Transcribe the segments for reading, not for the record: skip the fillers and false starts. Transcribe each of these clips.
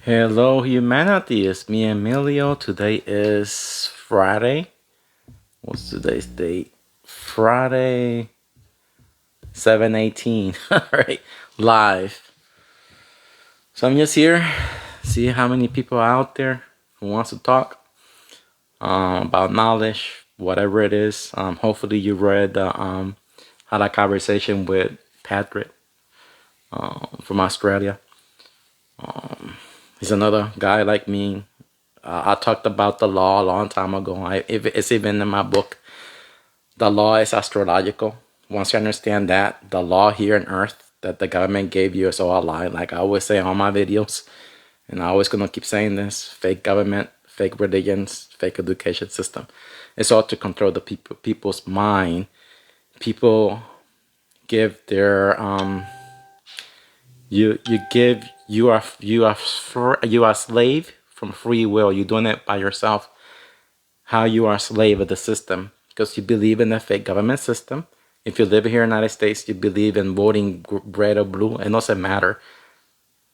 Hello, humanity. It's me, Emilio. Today is Friday. What's today's date? Friday, 7/18. All right, live. So I'm just here, see how many people are out there who wants to talk about knowledge, whatever it is. Hopefully you read had a conversation with Patrick from Australia. He's another guy like me. I talked about the law a long time ago. It's even in my book. The law is astrological. Once you understand that, the law here on earth that the government gave you is all a lie. Like I always say on my videos, and I always gonna keep saying this: fake government, fake religions, fake education system. It's all to control the people's mind. People give their you are a slave from free will. You're doing it by yourself. How you are a slave of the system because you believe in the fake government system. If you live here in the United States, you believe in voting red or blue. It doesn't matter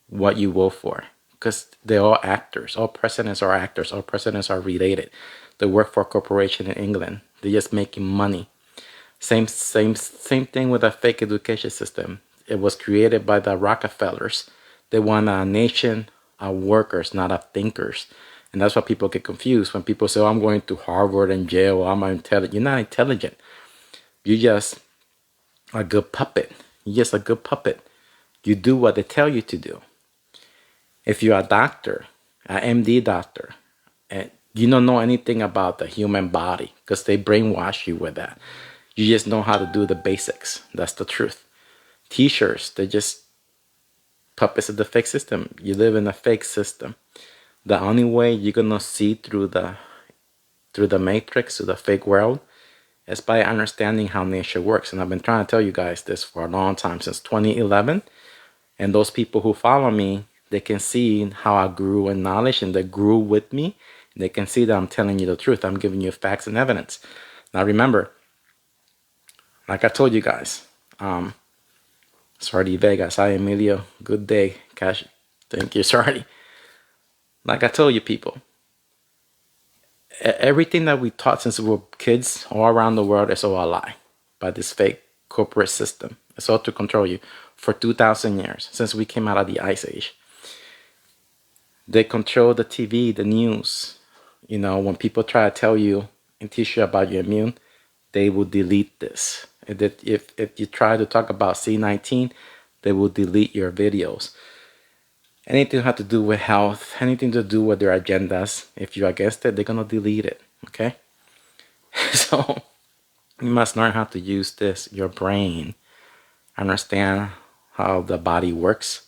what you vote for because they're all actors. All presidents are actors. All presidents are related. They work for a corporation in England. They're just making money. Same thing with a fake education system. It was created by the Rockefellers. They want a nation of workers, not of thinkers. And that's why people get confused when people say, oh, I'm going to Harvard and Yale, I'm intelligent. You're not intelligent. You're just a good puppet. You're just a good puppet. You do what they tell you to do. If you're a doctor, an MD doctor, and you don't know anything about the human body because they brainwash you with that. You just know how to do the basics. That's the truth. Teachers, they're just puppets of the fake system. You live in a fake system. The only way you're gonna see through the matrix, through the fake world, is by understanding how nature works. And I've been trying to tell you guys this for a long time, since 2011. And those people who follow me, they can see how I grew in knowledge and they grew with me. They can see that I'm telling you the truth. I'm giving you facts and evidence. Now remember, like I told you guys, Sardi Vegas, hi Emilio, good day, Cash. Thank you, Sardi. Like I told you people, everything that we taught since we were kids all around the world is all a lie by this fake corporate system. It's all to control you for 2,000 years, since we came out of the Ice Age. They control the TV, the news. You know, when people try to tell you and teach you about your immune, they will delete this. If you try to talk about C19, they will delete your videos. Anything to have to do with health, anything to do with their agendas, if you're against it, they're going to delete it, okay? So you must learn how to use this, your brain, understand how the body works,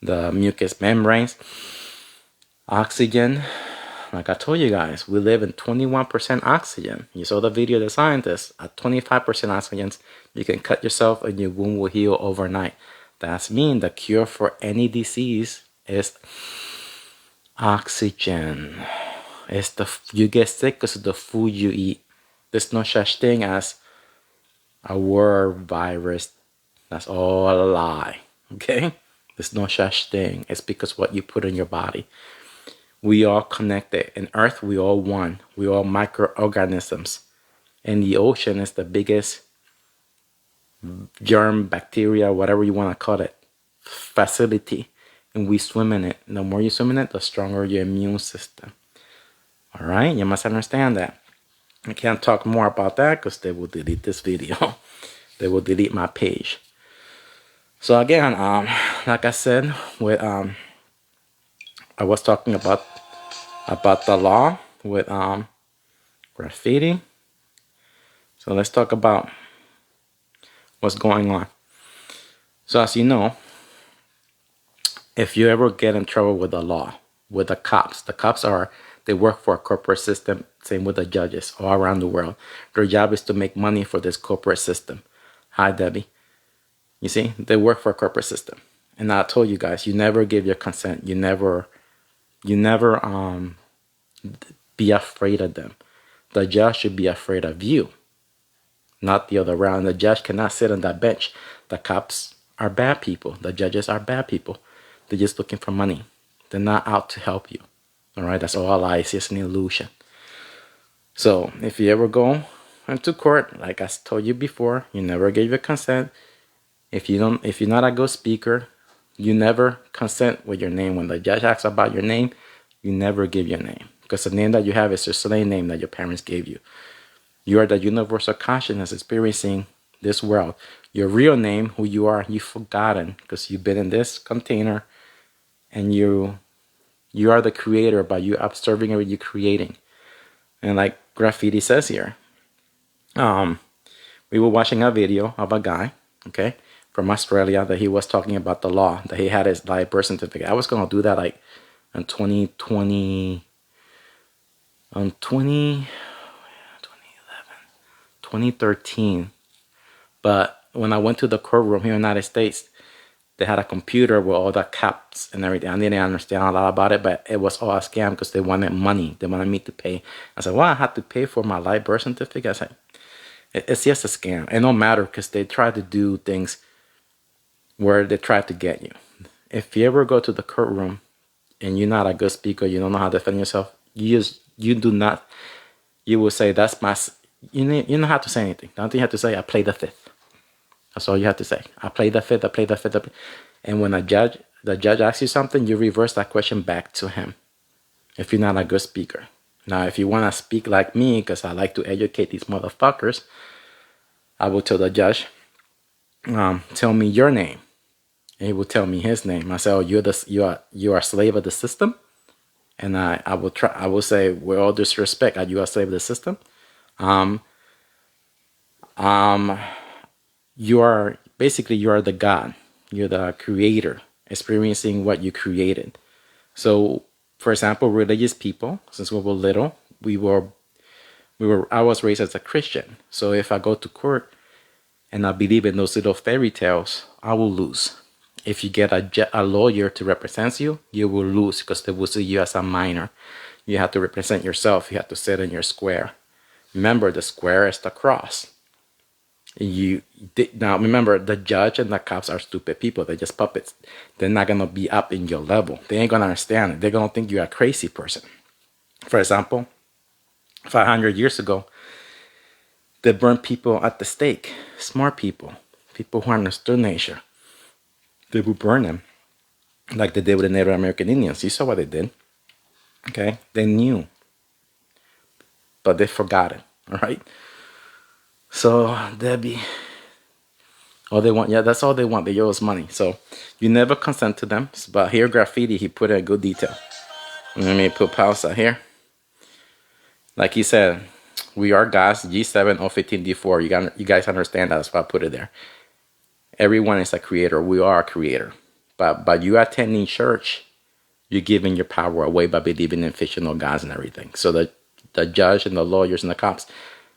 the mucous membranes, oxygen. Like I told you guys, we live in 21% oxygen. You saw the video of the scientists. At 25% oxygen, you can cut yourself and your wound will heal overnight. That's mean the cure for any disease is oxygen. It's you get sick because of the food you eat. There's no such thing as a war virus. That's all a lie. Okay? There's no such thing. It's because what you put in your body. We all connected. In Earth, we all one. We all microorganisms. And the ocean is the biggest germ, bacteria, whatever you want to call it, facility. And we swim in it. The more you swim in it, the stronger your immune system. All right? You must understand that. I can't talk more about that because they will delete this video. They will delete my page. So again, like I said, with I was talking about the law with graffiti. So let's talk about what's going on. So as you know, if you ever get in trouble with the law, with the cops they work for a corporate system. Same with the judges all around the world. Their job is to make money for this corporate system. Hi, Debbie. You see, they work for a corporate system. And I told you guys, you never give your consent. You never be afraid of them. The judge should be afraid of you, not the other way around. The judge cannot sit on that bench. The cops are bad people. The judges are bad people. They're just looking for money. They're not out to help you. All right, that's all a lie. It's just an illusion. So if you ever go into court, like I told you before, you never gave your consent. If you're not a good speaker, you never consent with your name. When the judge asks about your name, you never give your name, because the name that you have is your slave name that your parents gave you. You are the universal consciousness experiencing this world. Your real name, who you are, you've forgotten, because you've been in this container, and you are the creator by you observing what you're creating. And like graffiti says here, we were watching a video of a guy, okay, from Australia, that he was talking about the law, that he had his live birth certificate. I was going to do that like in 2011, 2013. But when I went to the courtroom here in the United States, they had a computer with all the caps and everything. I didn't understand a lot about it, but it was all a scam because they wanted money. They wanted me to pay. I said, well, I have to pay for my live birth certificate. I said, it's just a scam. It don't matter, because they try to do things where they try to get you. If you ever go to the courtroom and you're not a good speaker, you don't know how to defend yourself, you will say, that's my, you don't have to say anything. The only thing you have to say, I play the fifth. That's all you have to say. I play the fifth, I play the fifth. And when the judge asks you something, you reverse that question back to him, if you're not a good speaker. Now, if you want to speak like me, because I like to educate these motherfuckers, I will tell the judge, tell me your name. And he will tell me his name. I say, oh, you are a slave of the system? And I will say, with all due respect, are you a slave of the system? You are the God. You're the creator, experiencing what you created. So, for example, religious people, since we were little, I was raised as a Christian. So if I go to court and I believe in those little fairy tales, I will lose. If you get a lawyer to represent you, you will lose, because they will see you as a minor. You have to represent yourself. You have to sit in your square. Remember, the square is the cross. Now remember, the judge and the cops are stupid people. They're just puppets. They're not gonna be up in your level. They ain't gonna understand it. They're gonna think you're a crazy person. For example, 500 years ago, they burned people at the stake. Smart people who understood nature. They would burn them, like they did with the Native American Indians. You saw what they did. Okay, they knew, but they forgot it. All right. So all they want, that's all they want. They owe us money. So you never consent to them. But here, graffiti, he put in good detail. Let me put pause out here. Like he said, we are gods, G7 or 15D4. You guys understand that. That's why I put it there. Everyone is a creator. We are a creator. But by you attending church, you're giving your power away by believing in fictional gods and everything. So the judge and the lawyers and the cops,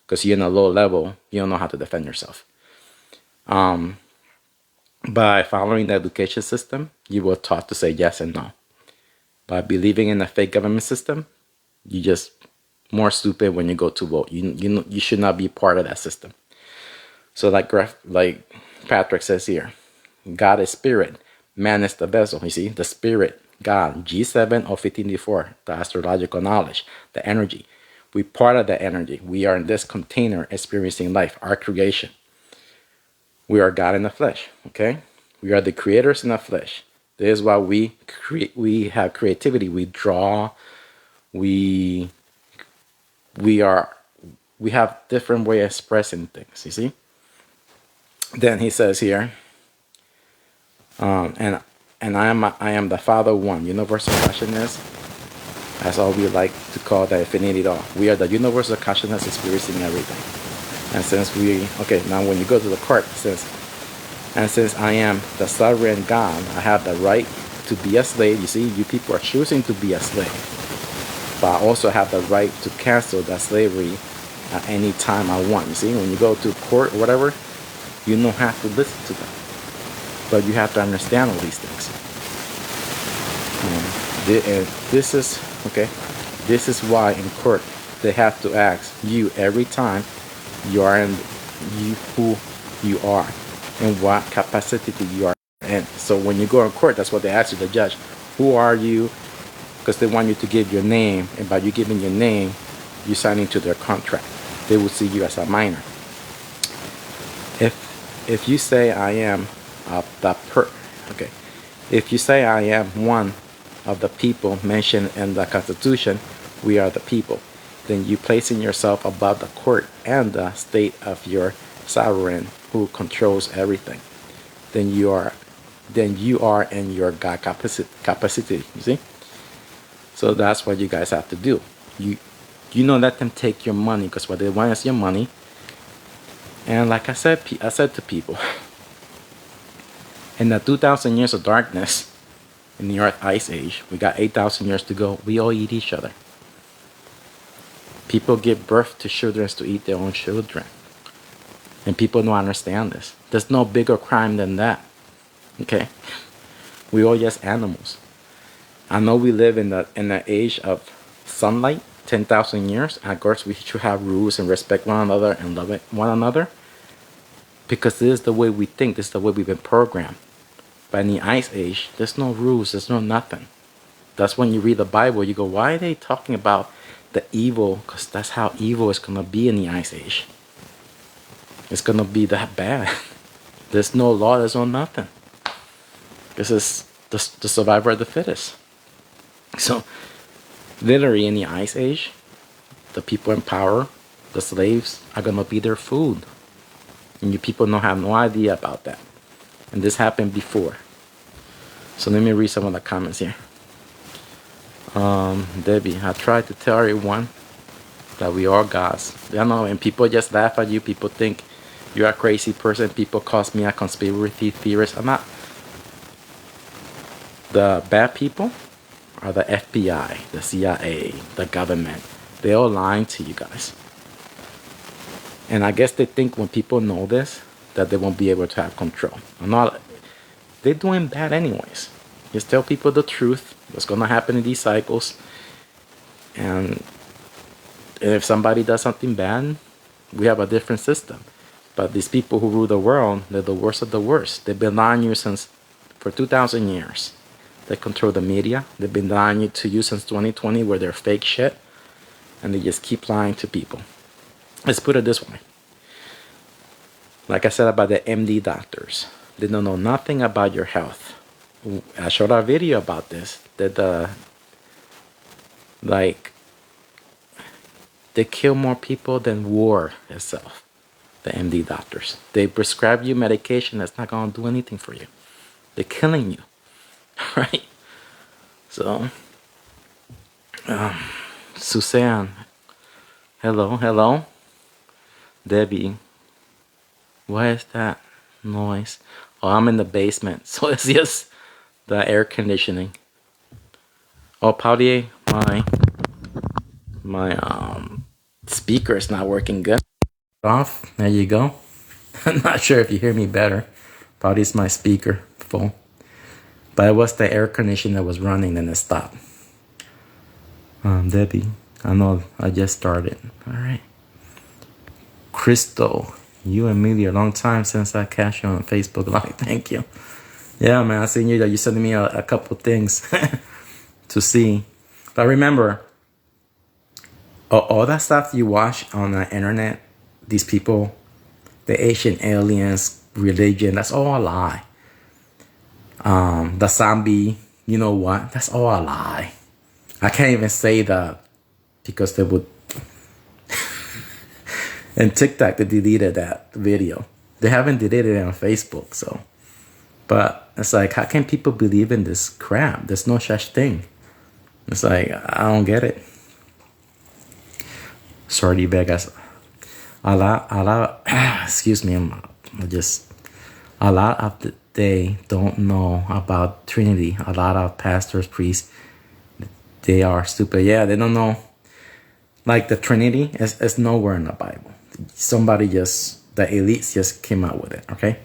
because you're in a low level, you don't know how to defend yourself. By following the education system, you were taught to say yes and no. By believing in the fake government system, you just more stupid when you go to vote. You should not be part of that system. So like Patrick says here, God is spirit, man is the vessel. You see, the spirit, God, G7 or 15D4, the astrological knowledge, the energy. We're part of that energy. We are in this container experiencing life, our creation. We are God in the flesh, okay? We are the creators in the flesh. This is why we have creativity. We draw. We have different way of expressing things, you see? Then he says here, and I am the Father one, universal consciousness. That's all we like to call the infinity law. We are the universal consciousness experiencing everything. And since now when you go to the court, since I am the sovereign God, I have the right to be a slave. You see, you people are choosing to be a slave. But I also have the right to cancel that slavery at any time I want. You see, when you go to court or whatever, you don't have to listen to them. But you have to understand all these things. And this is why in court they have to ask you every time who you are and what capacity you are in. So when you go in court, that's what they ask you, the judge. Who are you because they want you to give your name, and by you giving your name, you sign into their contract. They will see you as a minor. If you say I am okay, if you say I am one of the people mentioned in the Constitution, we are the people, then you placing yourself above the court and the state of your sovereign who controls everything. Then you are in your God capacity. You see? So that's what you guys have to do. You don't let them take your money, because what they want is your money. And like I said to people, in the 2,000 years of darkness in the Earth Ice Age, we got 8,000 years to go. We all eat each other. People give birth to children to eat their own children. And people don't understand this. There's no bigger crime than that. Okay? We all just animals. I know we live in the age of sunlight, 10,000 years. And of course, we should have rules and respect one another and love one another. Because this is the way we think. This is the way we've been programmed. But in the Ice Age, there's no rules. There's no nothing. That's when you read the Bible, you go, why are they talking about the evil? Because that's how evil is going to be in the Ice Age. It's going to be that bad. There's no law. There's no nothing. This is the survivor of the fittest. So, literally in the Ice Age, the people in power, the slaves, are going to be their food. And you people have no idea about that. And this happened before. So let me read some of the comments here. Debbie, I tried to tell everyone that we are gods. You know, and people just laugh at you. People think you're a crazy person. People call me a conspiracy theorist. I'm not. The bad people are the FBI, the CIA, the government. They're all lying to you guys. And I guess they think when people know this, that they won't be able to have control. They're doing bad anyways. Just tell people the truth, what's going to happen in these cycles. And if somebody does something bad, we have a different system. But these people who rule the world, they're the worst of the worst. They've been lying to you for 2,000 years. They control the media. They've been lying to you since 2020, where they're fake shit. And they just keep lying to people. Let's put it this way. Like I said about the MD doctors, they don't know nothing about your health. I showed a video about this. That they kill more people than war itself. The MD doctors. They prescribe you medication that's not going to do anything for you. They're killing you. Right? So, Suzanne. Hello. Debbie, what is that noise? Oh, I'm in the basement, so it's just the air conditioning. Oh, Paulier, my speaker is not working good. Off. There you go. I'm not sure if you hear me better. Probably it's my speaker full. But it was the air conditioner that was running, and it stopped. Debbie, I know I just started. All right. Crystal, you and me a long time since I catch you on Facebook Live. Thank you. Yeah, man, I seen you. You sent me a couple things to see. But remember, all that stuff you watch on the internet, these people, the ancient aliens, religion, that's all a lie. The zombie, you know what? That's all a lie. I can't even say that because they would. And TikTok, they deleted that video. They haven't deleted it on Facebook, so. But it's like, how can people believe in this crap? There's no such thing. It's like, I don't get it. Sorry, Vegas. A lot, excuse me, a lot of they don't know about Trinity. A lot of pastors, priests, they are stupid. Yeah, they don't know. Like the Trinity is nowhere in the Bible. Somebody the elites just came out with it, okay?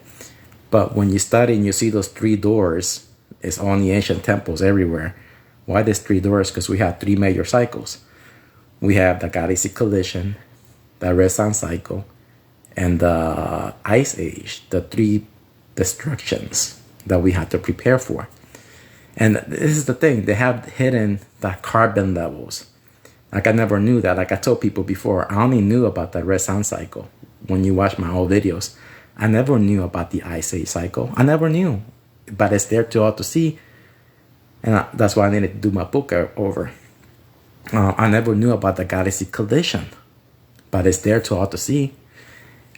But when you study and you see those 3 doors, it's on the ancient temples everywhere. Why there's 3 doors? Because we have 3 major cycles. We have the galaxy collision, the red sun cycle, and the ice age, the 3 destructions that we have to prepare for. And this is the thing, they have hidden the carbon levels. Like I never knew that. Like I told people before, I only knew about the red sun cycle when you watch my old videos. I never knew about the ice age cycle. I never knew, but it's there to all to see. And that's why I needed to do my book over. I never knew about the galaxy collision, but it's there to all to see.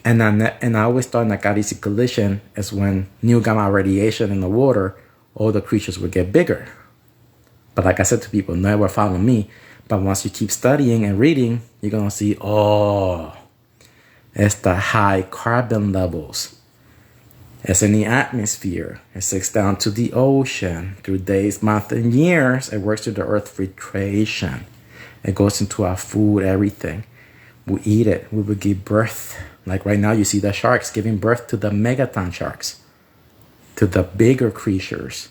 And I always thought that galaxy collision is when new gamma radiation in the water, all the creatures would get bigger. But like I said to people, never follow me. But once you keep studying and reading, you're going to see, oh, it's the high carbon levels. It's in the atmosphere. It sinks down to the ocean. Through days, months, and years, it works through the earth filtration. It goes into our food, everything. We eat it. We will give birth. Like right now, you see the sharks giving birth to the megaton sharks, to the bigger creatures.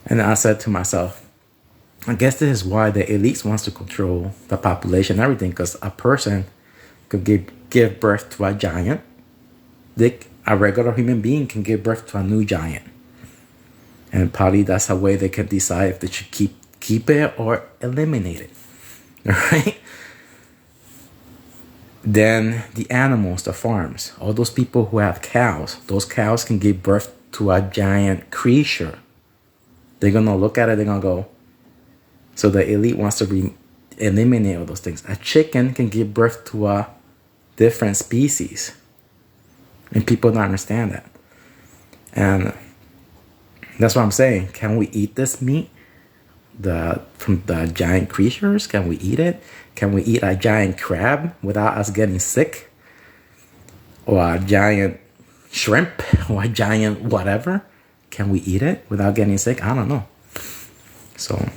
And I said to myself, I guess this is why the elites wants to control the population and everything, because a person could give birth to a giant. A regular human being can give birth to a new giant. And probably that's a way they can decide if they should keep it or eliminate it. Right? Then the animals, the farms, all those people who have cows, those cows can give birth to a giant creature. They're going to look at it, they're going to go, so the elite wants to eliminate all those things. A chicken can give birth to a different species. And people don't understand that. And that's what I'm saying. Can we eat this meat? From the giant creatures? Can we eat it? Can we eat a giant crab without us getting sick? Or a giant shrimp? Or a giant whatever? Can we eat it without getting sick? I don't know. So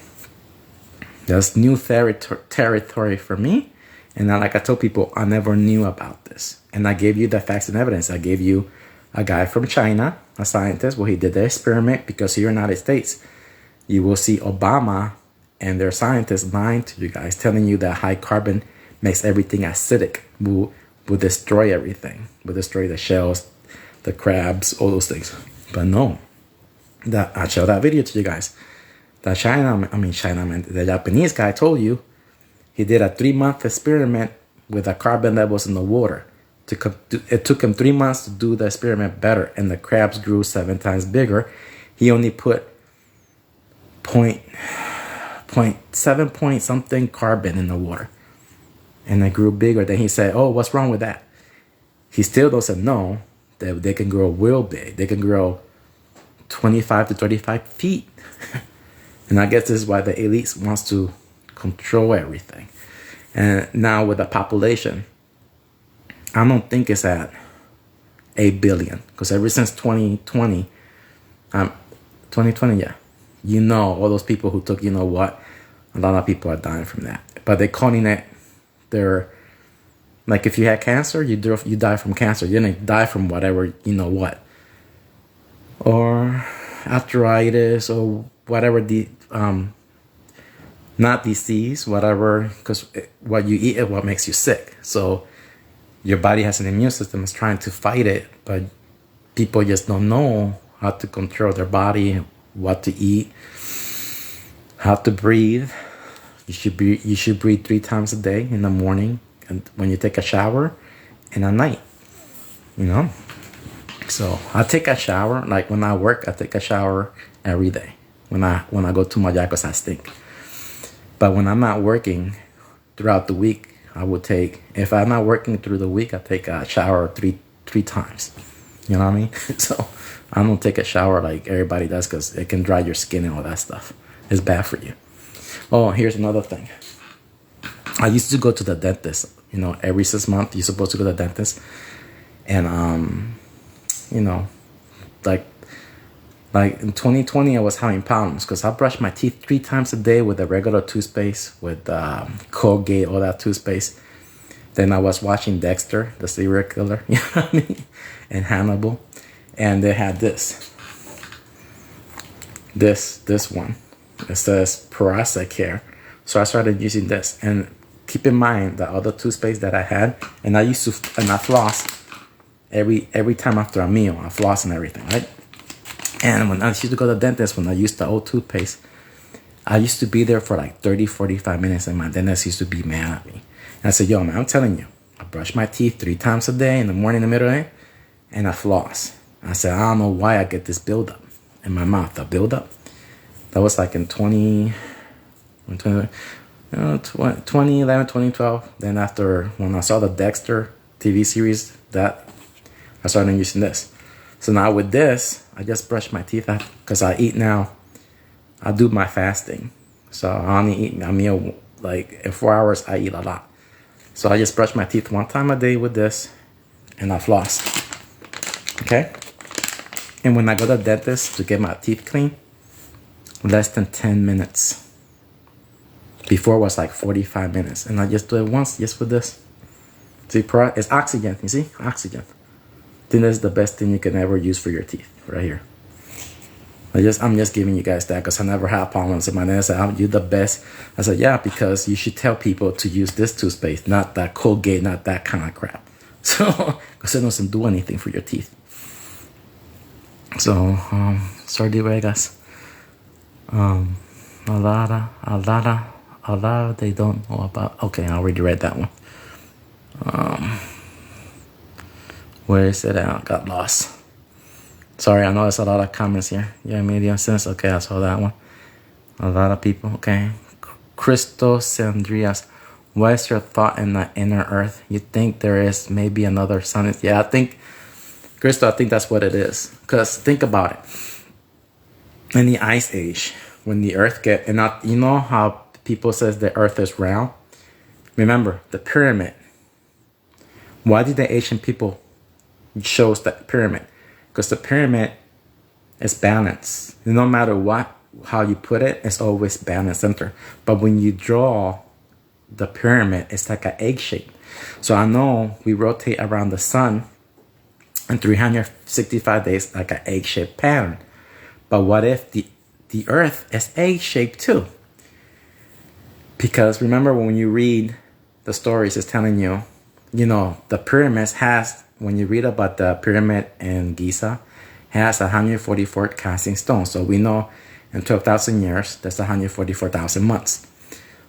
that's new territory for me. And then, like I told people, I never knew about this. And I gave you the facts and evidence. I gave you a guy from China, a scientist, where he did the experiment, because here in the United States, you will see Obama and their scientists lying to you guys, telling you that high carbon makes everything acidic, will destroy everything, will destroy the shells, the crabs, all those things. But no, I showed that video to you guys. The Japanese guy told you he did a 3-month experiment with the carbon levels in the water. It took him 3 months to do the experiment better, and the crabs grew 7 times bigger. He only put 0.7 point something carbon in the water, and they grew bigger. Then he said, oh, what's wrong with that? He still doesn't know that they can grow real big. They can grow 25 to 35 feet. And I guess this is why the elites wants to control everything. And now with the population, I don't think it's at 8 billion. Because ever since 2020, yeah, you know, all those people who took, you know what, a lot of people are dying from that. But they're calling it, like if you had cancer, you die from cancer. You didn't die from whatever, you know what. Or arthritis or whatever, not disease, whatever, because what you eat is what makes you sick. So your body has an immune system, is trying to fight it, but people just don't know how to control their body, what to eat, how to breathe. You should breathe 3 times a day, in the morning, and when you take a shower, and at night. You know. So I take a shower, like when I work, I take a shower every day. When I go to my job, because I stink. But when I'm not working throughout the week, I would take, if I'm not working through the week, I take a shower three times. You know what I mean? So I don't take a shower like everybody does, because it can dry your skin and all that stuff. It's bad for you. Oh, here's another thing. I used to go to the dentist. You know, every 6 months, you're supposed to go to the dentist. And, you know, like in 2020, I was having problems because I brushed my teeth 3 times a day with a regular toothpaste, with Colgate, all that toothpaste. Then I was watching Dexter, the serial killer, you know what I mean, and Hannibal, and they had this one. It says Parasa Care, so I started using this. And keep in mind that other toothpaste that I had, and I floss every time after a meal. I floss and everything, right? And when I used to go to the dentist, when I used the old toothpaste, I used to be there for like 30, 45 minutes, and my dentist used to be mad at me. And I said, yo, man, I'm telling you, I brush my teeth 3 times a day, in the morning, in the middle of the day, and I floss. I said, I don't know why I get this buildup in my mouth, the buildup. That was like in 2011, 2012. Then after, when I saw the Dexter TV series, that I started using this. So now with this, I just brush my teeth out because I eat now. I do my fasting. So I only eat a meal, like in 4 hours, I eat a lot. So I just brush my teeth 1 time a day with this, and I floss. Okay? And when I go to the dentist to get my teeth clean, less than 10 minutes. Before it was like 45 minutes. And I just do it once, just with this. See, it's oxygen. You see? Oxygen. I think that's the best thing you can ever use for your teeth, right here. I'm just giving you guys that because I never had problems. And my dad said, you're the best. I said, yeah, because you should tell people to use this toothpaste, not that Colgate, not that kind of crap. So, because it doesn't do anything for your teeth. So, sorry, Vegas. A lot they don't know about. Okay, I already read that one. Where is it? I got lost. Sorry, I know there's a lot of comments here. Yeah, medium sense. Okay, I saw that one. A lot of people. Okay. Christos Sandrias. What is your thought in the inner earth? You think there is maybe another sun? Yeah, I think, Christo, I think that's what it is. Because think about it. In the Ice Age, when the earth you know how people says the earth is round? Remember, the pyramid. Why did the ancient people chose that pyramid? Because the pyramid is balanced. No matter how you put it, it's always balanced center. But when you draw the pyramid, it's like an egg shape. So I know we rotate around the sun in 365 days like an egg shaped pattern. But what if the earth is egg shaped too? Because remember when you read the stories, it's telling you, the pyramids when you read about the pyramid in Giza, has 144 casting stones. So we know in 12,000 years, that's 144,000 months.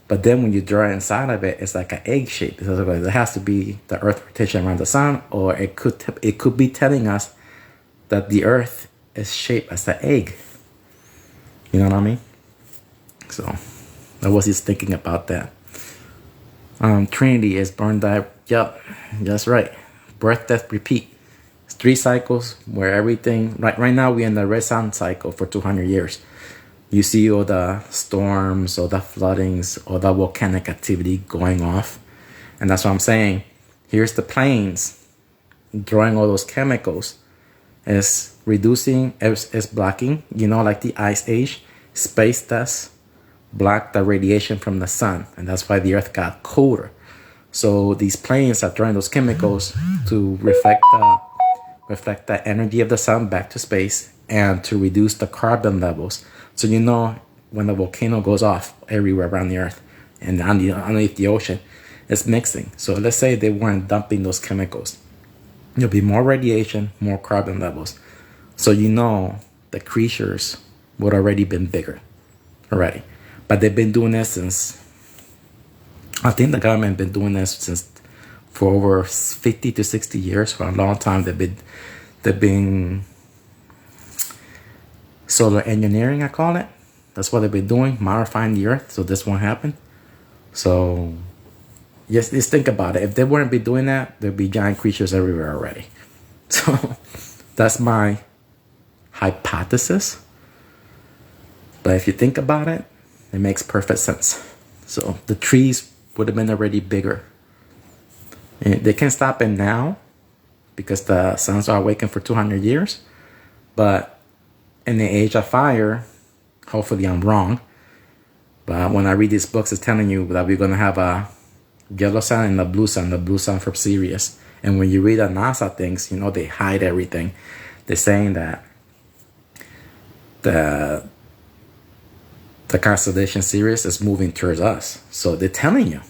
But then when you draw inside of it, it's like an egg shape. So it has to be the earth rotation around the sun, or it could be telling us that the earth is shaped as an egg. You know what I mean? So I was just thinking about that. Trinity is born, die. Yup, that's right. Birth, death, repeat. It's 3 cycles where everything. Right now we're in the red sun cycle for 200 years. You see all the storms, all the floodings, all the volcanic activity going off, and that's what I'm saying. Here's the planes drawing all those chemicals. Is reducing. Is blocking. Like the Ice Age, space dust blocked the radiation from the sun, and that's why the Earth got colder. So these planes are throwing those chemicals to reflect the energy of the sun back to space and to reduce the carbon levels. So when the volcano goes off everywhere around the Earth and underneath the ocean, it's mixing. So let's say they weren't dumping those chemicals. There'll be more radiation, more carbon levels. So the creatures would already been bigger already. But they've been doing this since, I think the government been doing this for over 50 to 60 years. For a long time, they've been solar engineering, I call it. That's what they've been doing, modifying the earth so this won't happen. So just think about it. If they wouldn't be doing that, there'd be giant creatures everywhere already. So that's my hypothesis. But if you think about it, it makes perfect sense. So the trees would have been already bigger. And they can't stop it now because the suns are awakened for 200 years. But in the age of fire, hopefully I'm wrong, but when I read these books, it's telling you that we're going to have a yellow sun and a blue sun from Sirius. And when you read the NASA things, they hide everything. They're saying that the constellation Sirius is moving towards us. So they're telling you.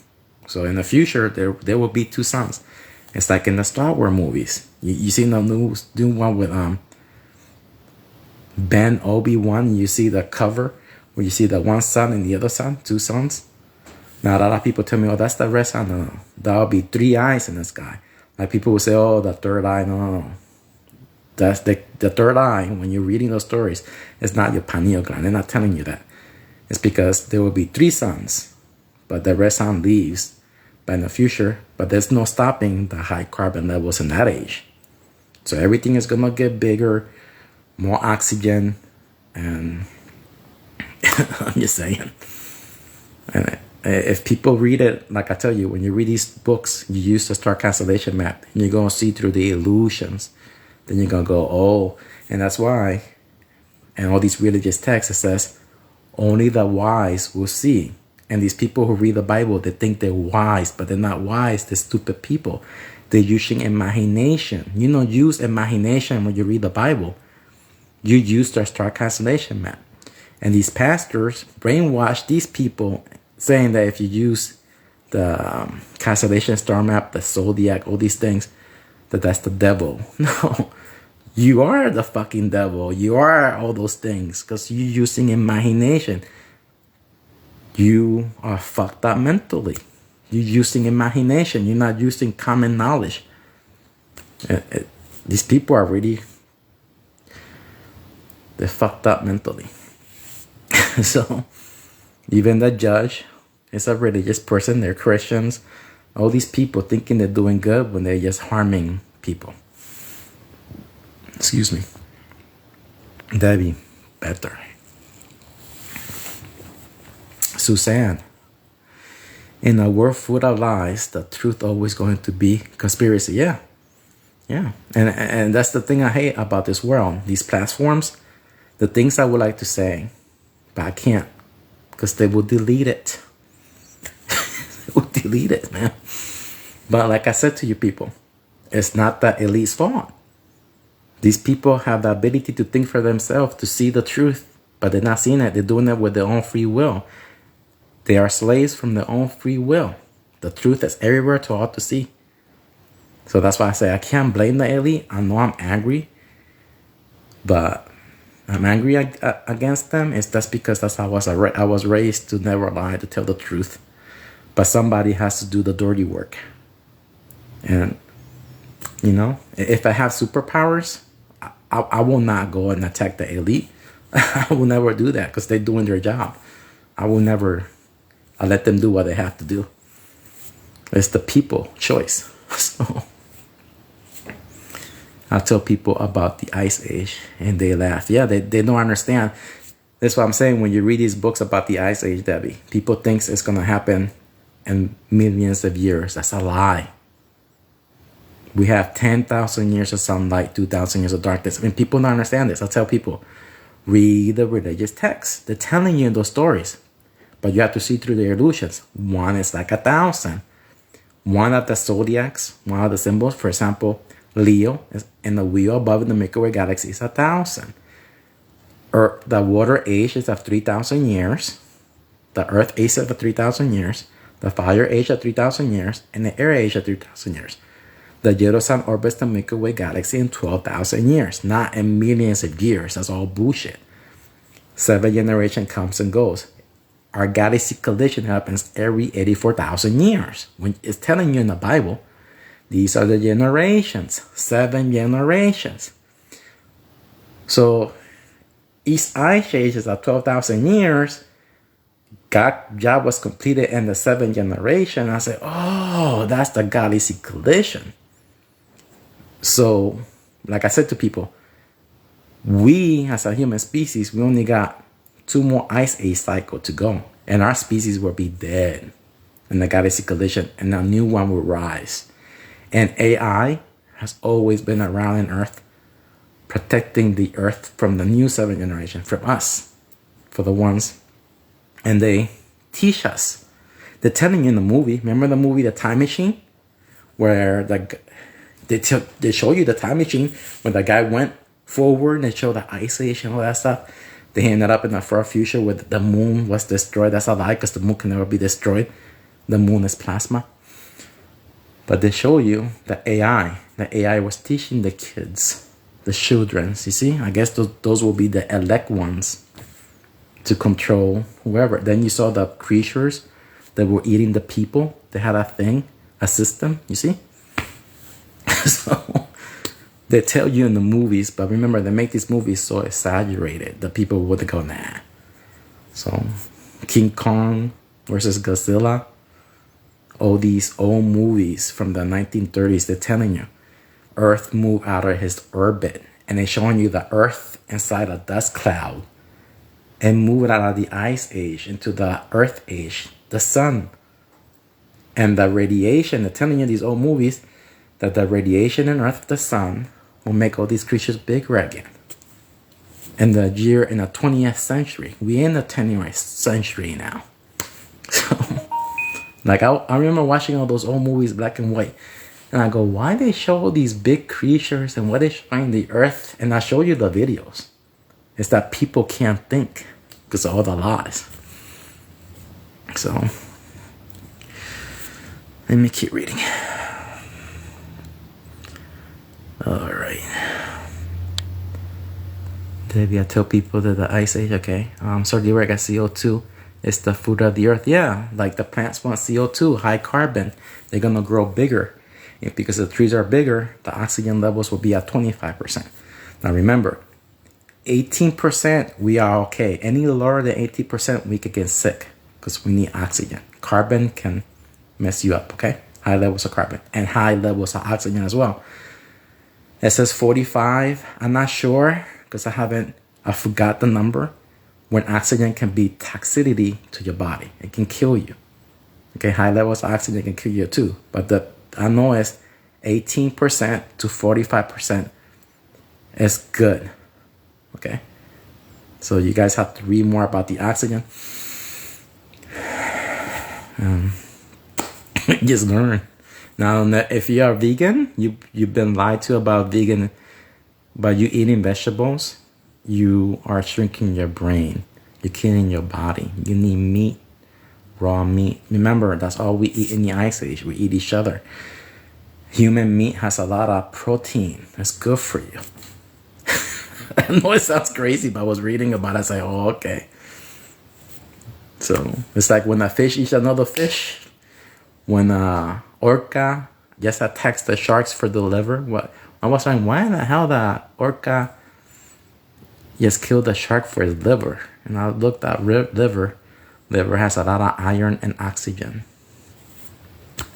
So in the future, there will be 2 suns. It's like in the Star Wars movies. You seen the new one with Ben Obi-Wan, you see the cover where you see the one sun and the other sun, two suns. Now, a lot of people tell me, oh, that's the red sun. No. That'll be three eyes in the sky. Like people will say, oh, the third eye. No. That's the third eye. When you're reading those stories, it's not your pineal gland. They're not telling you that. It's because there will be three suns, but the red sun leaves by in the future, but there's no stopping the high carbon levels in that age. So everything is going to get bigger, more oxygen, and I'm just saying. And if people read it, like I tell you, when you read these books, you use the star constellation map, and you're going to see through the illusions. Then you're going to go, oh, and that's why, and all these religious texts, it says, only the wise will see. And these people who read the Bible, they think they're wise, but they're not wise. They're stupid people. They're using imagination. You don't use imagination when you read the Bible. You use the star constellation map. And these pastors brainwash these people, saying that if you use the constellation star map, the zodiac, all these things, that's the devil. No, you are the fucking devil. You are all those things because you're using imagination. You are fucked up mentally. You're using imagination. You're not using common knowledge. These people are really, they're fucked up mentally. So even the judge is a religious person. They're Christians. All these people thinking they're doing good when they're just harming people. Excuse me. That'd be better. Suzanne. In a world full of lies, the truth always going to be conspiracy. Yeah. And that's the thing I hate about this world. These platforms, the things I would like to say, but I can't because they will delete it. They will delete it, man. But like I said to you people, it's not the elite's fault. These people have the ability to think for themselves, to see the truth, but they're not seeing it. They're doing it with their own free will. They are slaves from their own free will. The truth is everywhere to all to see. So that's why I say I can't blame the elite. I know I'm angry, but I'm angry against them. It's just because that's how I was raised to never lie, to tell the truth. But somebody has to do the dirty work. And, you know, if I have superpowers, I will not go and attack the elite. I will never do that because they're doing their job. I will never let them do what they have to do. It's the people choice. So I tell people about the Ice Age and they laugh. Yeah, they don't understand. That's what I'm saying. When you read these books about the Ice Age, Debbie, people think it's going to happen in millions of years. That's a lie. We have 10,000 years of sunlight, 2,000 years of darkness. I mean, people don't understand this. I tell people, read the religious texts. They're telling you those stories. But you have to see through the illusions. One is like 1,000. One of the zodiacs, one of the symbols, for example, Leo, is in the wheel above in the Milky Way galaxy is 1,000. Or the water age is of 3,000 years. The earth age of 3,000 years. The fire age of 3,000 years. And the air age of 3,000 years. The yellow sun orbits the Milky Way galaxy in 12,000 years, not in millions of years. That's all bullshit. 7 generation comes and goes. Our galaxy collision happens every 84,000 years. When it's telling you in the Bible, these are the generations, 7 generations. So each ice age is of 12,000 years. God's job was completed in the 7th generation. I say, oh, that's the galaxy collision. So, like I said to people, we as a human species, we only got 2 more ice age cycles to go. And our species will be dead in the galaxy collision. And a new one will rise. And AI has always been around in Earth, protecting the Earth from the new 7th generation, from us, for the ones. And they teach us. They're telling you in the movie, remember the movie The Time Machine? Where they show you the time machine when the guy went forward and they show the ice age and all that stuff. They ended up in the far future where the moon was destroyed. That's a lie because the moon can never be destroyed. The moon is plasma. But they show you the AI. The AI was teaching the kids the children. You see, I guess those will be the elect ones to control whoever. Then you saw the creatures that were eating the people. They had a thing, a system, you see? So they tell you in the movies, but remember, they make these movies so exaggerated that people would go, nah. So King Kong versus Godzilla, all these old movies from the 1930s, they're telling you Earth moved out of his orbit, and they're showing you the Earth inside a dust cloud and moved out of the ice age into the earth age, the sun. And the radiation, they're telling you these old movies that the radiation in earth, the sun, will make all these creatures bigger again. In the 20th century, we're in the 20th century now. So, like I remember watching all those old movies, black and white, and I go, why they show all these big creatures and why they showing the earth? And I show you the videos. It's that people can't think because of all the lies. So, let me keep reading. All right. Maybe I tell people that the ice age, okay. So the got CO2 is the food of the earth. Yeah, like the plants want CO2, high carbon. They're gonna grow bigger. And because the trees are bigger, the oxygen levels will be at 25%. Now remember, 18% we are okay. Any lower than 18% we could get sick because we need oxygen. Carbon can mess you up, okay? High levels of carbon and high levels of oxygen as well. It says 45. I'm not sure because I forgot the number. When oxygen can be toxicity to your body, it can kill you. Okay, high levels of oxygen can kill you too. But I know it's 18% to 45% is good. Okay, so you guys have to read more about the oxygen. Just learn. Now, if you are vegan, you've been lied to about vegan. By you eating vegetables, you are shrinking your brain. You're killing your body. You need meat, raw meat. Remember, that's all we eat in the ice age. We eat each other. Human meat has a lot of protein. It's good for you. I know it sounds crazy, but I was reading about it. I was like, oh, okay. So it's like when a fish eats another fish. When orca just attacks the sharks for the liver. What I was like, why in the hell the orca just killed the shark for his liver? And I looked at liver. Liver has a lot of iron and oxygen.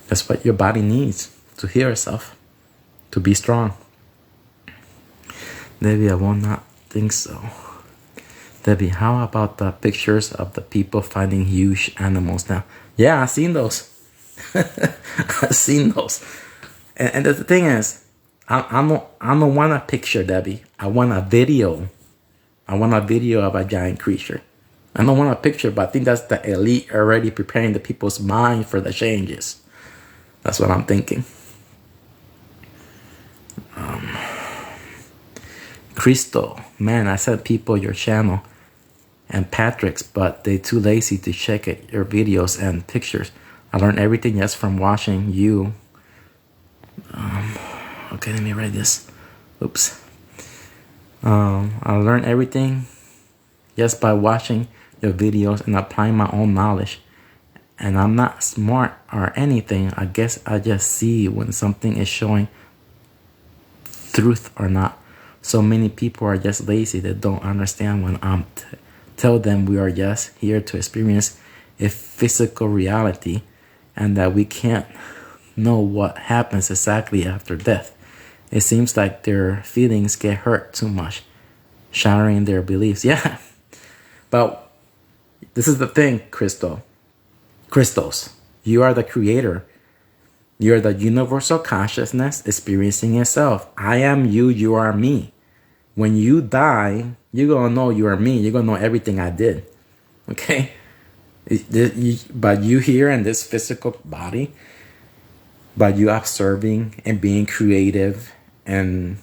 That's what your body needs to heal itself, to be strong. Debbie, I will not think so. Debbie, how about the pictures of the people finding huge animals now? Yeah, I've seen those. I've seen those. And the thing is, I don't want a picture, Debbie. I want a video. I want a video of a giant creature. I don't want a picture, but I think that's the elite already preparing the people's mind for the changes. That's what I'm thinking. Crystal, man, I sent people your channel and Patrick's, but they too lazy to check it, your videos and pictures. I learned everything just from watching you. Okay, let me write this. Oops. I learned everything just by watching your videos and applying my own knowledge. And I'm not smart or anything. I guess I just see when something is showing truth or not. So many people are just lazy that don't understand when I'm tell them we are just here to experience a physical reality and that we can't know what happens exactly after death. It seems like their feelings get hurt too much, shattering their beliefs. Yeah, but this is the thing, Crystals, you are the creator. You're the universal consciousness experiencing itself. I am you, you are me. When you die, you're going to know you are me. You're going to know everything I did. Okay? But you here in this physical body, by you observing and being creative and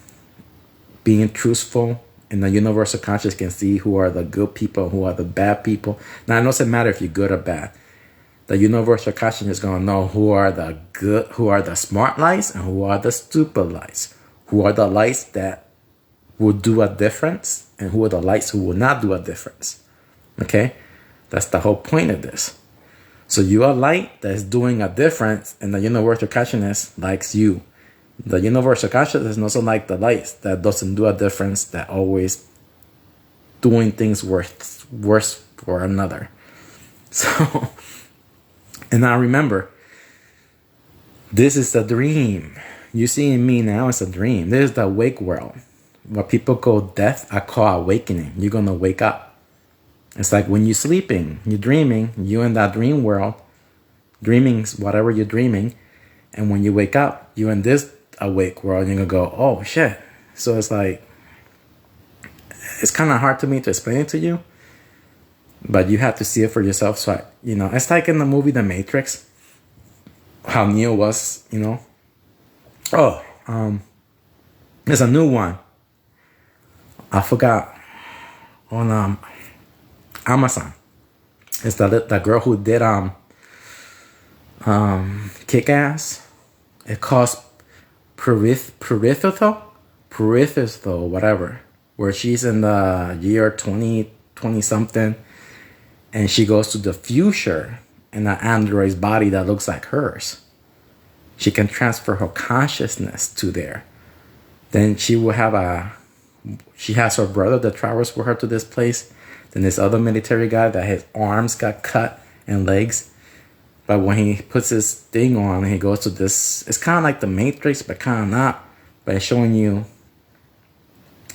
being truthful, and the universal consciousness can see who are the good people, who are the bad people. Now, it doesn't matter if you're good or bad. The universal consciousness is going to know who are the good, who are the smart lights, and who are the stupid lights. Who are the lights that will do a difference and who are the lights who will not do a difference. Okay? That's the whole point of this. So you are light that's doing a difference, and the universal consciousness likes you. The universal consciousness is also like the lights that doesn't do a difference, that always doing things worse for another. So, and now remember, this is a dream. You see in me now, it's a dream. This is the awake world. What people call death, I call awakening. You're going to wake up. It's like when you're sleeping, you're dreaming, you're in that dream world, dreaming whatever you're dreaming. And when you wake up, you're in this awake world, and you're going to go, oh shit. So it's like, it's kind of hard to me to explain it to you, but you have to see it for yourself. So, it's like in the movie The Matrix, how Neo was, there's a new one. I forgot, on Amazon. It's the girl who did Kick-Ass. It calls Peripheral, whatever, where she's in the year 2020 something, and she goes to the future in an android's body that looks like hers. She can transfer her consciousness to there. Then she has her brother that travels with her to this place. Then this other military guy that his arms got cut and legs. But when he puts his thing on, he goes to this, it's kind of like the Matrix, but kind of not. But it's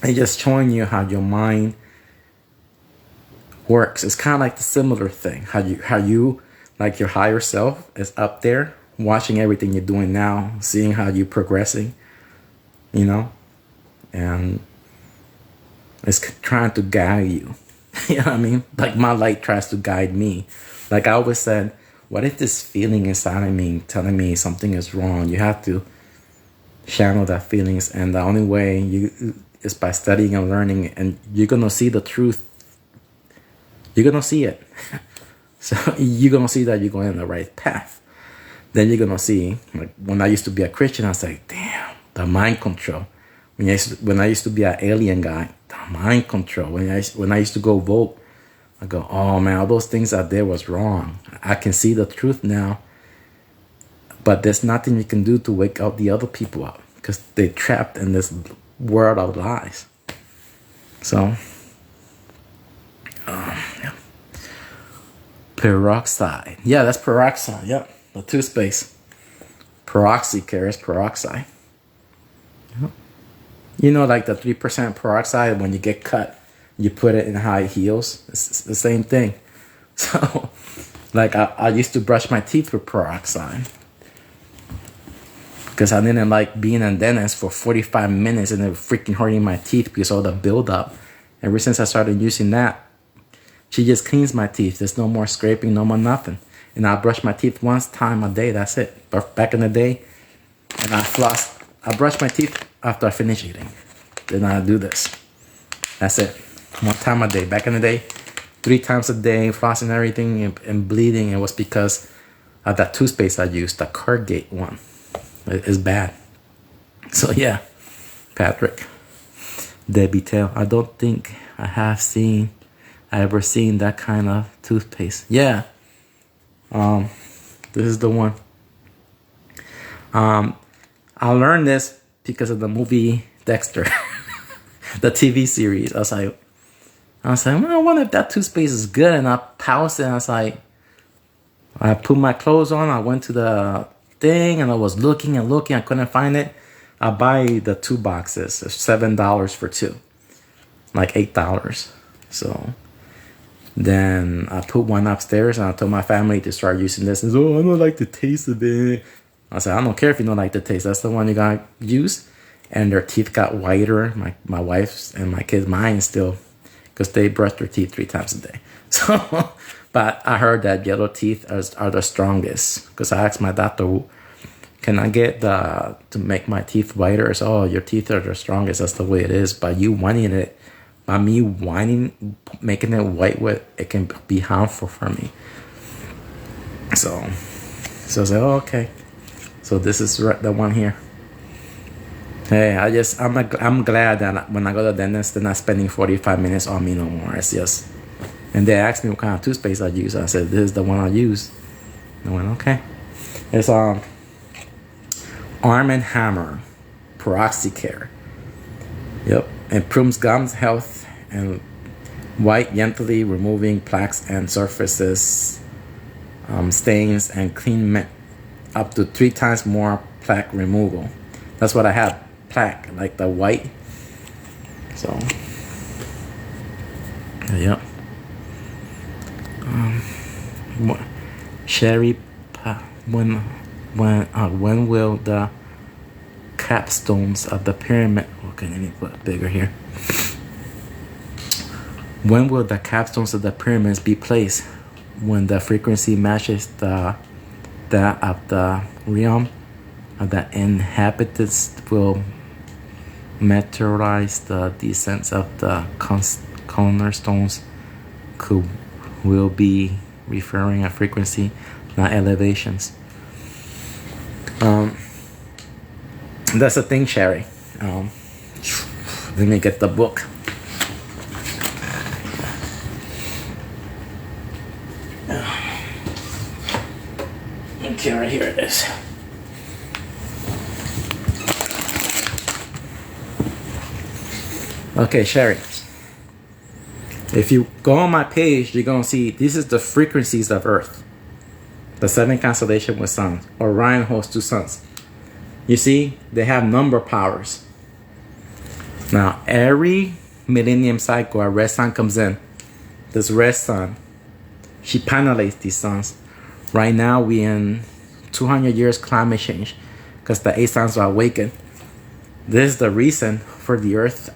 just showing you how your mind works. It's kind of like the similar thing. How you, like your higher self is up there, watching everything you're doing now, seeing how you're progressing, and it's trying to guide you. You know what I mean? Like my light tries to guide me. Like I always said, what if this feeling inside of me telling me something is wrong? You have to channel that feelings, and the only way is by studying and learning, and you're gonna see the truth. You're gonna see it. So you're gonna see that you're going in the right path. Then you're gonna see, like when I used to be a Christian, I was like, damn, the mind control. When I used to be an alien guy, the mind control. When I used to go vote, I go, oh man, all those things I did was wrong. I can see the truth now. But there's nothing you can do to wake up the other people up, because they're trapped in this world of lies. So, yeah. Peroxide. Yeah, that's peroxide. Yep, the toothpaste. Peroxy carries peroxide. Yep. Like the 3% peroxide, when you get cut, you put it in high heels. It's the same thing. So, like I used to brush my teeth with peroxide, because I didn't like being a dentist for 45 minutes and it freaking hurting my teeth because all the buildup. Ever since I started using that, she just cleans my teeth. There's no more scraping, no more nothing. And I brush my teeth once time a day. That's it. But back in the day, and I brush my teeth after I finish eating. Then I do this. That's it. One time a day. Back in the day, 3 times a day, flossing everything and bleeding. It was because of that toothpaste I used, the Colgate one. It's bad. So yeah, Patrick, Debbie Tail. I don't think I ever seen that kind of toothpaste. Yeah. This is the one. I learned this because of the movie Dexter, the TV series. I was like, well, I wonder if that toothpaste is good. And I paused it and I was like, I put my clothes on. I went to the thing and I was looking and looking. I couldn't find it. I buy the 2 boxes. It's $7 for 2, like $8. So then I put one upstairs and I told my family to start using this. And I don't like the taste of it. I said, I don't care if you don't like the taste. That's the one you gotta use. And their teeth got whiter. My wife's and my kids, mine still, because they brush their teeth 3 times a day. So, but I heard that yellow teeth are the strongest. Because I asked my doctor, can I get to make my teeth whiter? He said, oh, your teeth are the strongest. That's the way it is. By you whining it, by me whining, making it white, it can be harmful for me. So I said, oh, okay. So this is the one here. Hey, I'm glad that when I go to the dentist, they're not spending 45 minutes on me no more. It's just, and they asked me what kind of toothpaste I use. I said, this is the one I use. I went, okay. It's Arm and Hammer Peroxycare. Yep. Improves gums health and white, gently removing plaques and surfaces, stains, and clean mint. Up to 3 times more plaque removal. That's what I have. Plaque, like the white. So, yep. Sherry, when will the capstones of the pyramid? Okay, let me put it bigger here. When will the capstones of the pyramids be placed? When the frequency matches that of the realm of the inhabitants will materialize the descents of the cornerstones will be referring a frequency, not elevations. That's the thing, Sherry. Let me get the book. Okay, right here it is. Okay, Sherry. If you go on my page, you're gonna see this is the frequencies of Earth. The 7 constellation with suns. Orion holds 2 suns. You see, they have number powers. Now, every millennium cycle, a red sun comes in. This red sun, she penalizes these suns. Right now, we in 200 years climate change because the 8 suns are awakened. This is the reason for the Earth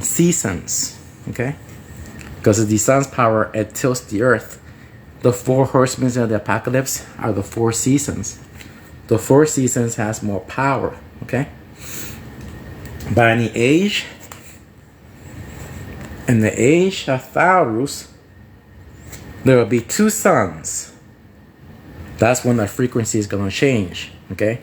seasons, okay? Because of the sun's power, it tilts the Earth. The 4 horsemen of the apocalypse are the 4 seasons. The 4 seasons has more power, okay? By any age, in the age of Taurus, there will be 2 suns. That's when the frequency is going to change, okay?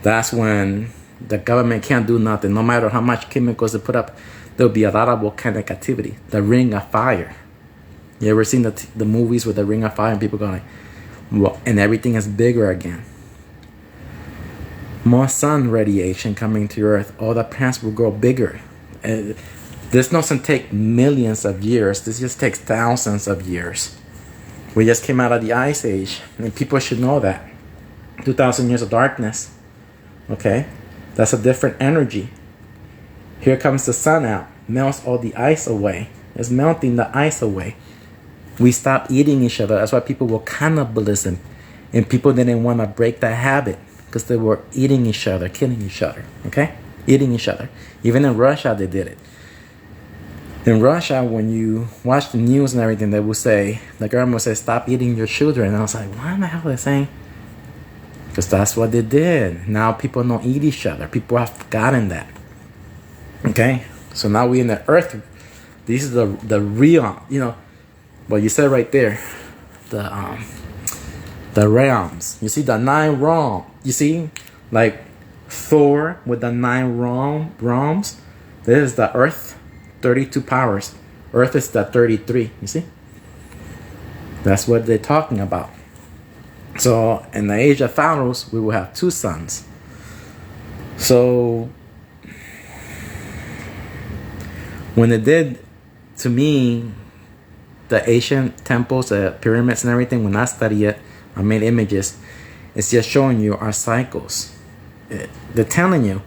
That's when the government can't do nothing. No matter how much chemicals they put up, there'll be a lot of volcanic activity. The Ring of Fire. You ever seen the movies with the Ring of Fire and people going, well, and everything is bigger again. More sun radiation coming to Earth. All the plants will grow bigger. This doesn't take millions of years. This just takes thousands of years. We just came out of the Ice Age, and people should know that. 2,000 years of darkness. Okay? That's a different energy. Here comes the sun out. Melts all the ice away. It's melting the ice away. We stopped eating each other. That's why people were cannibalism. And people didn't want to break that habit. Because they were eating each other, killing each other. Okay? Eating each other. Even in Russia, they did it. In Russia, when you watch the news and everything, they will say, the government will say, stop eating your children. And I was like, what in the hell are they saying? Because that's what they did. Now people don't eat each other. People have forgotten that. Okay? So now we're in the earth. This is the real, you know, what you said right there. The realms. You see the 9 realms. You see? Like Thor with the 9 realms. This is the earth. 32 powers. Earth is the 33. You see? That's what they're talking about. So in the age of Taurus, we will have 2 suns. So when it did to me, the ancient temples, the pyramids and everything, when I study it, I made images. It's just showing you our cycles. They're telling you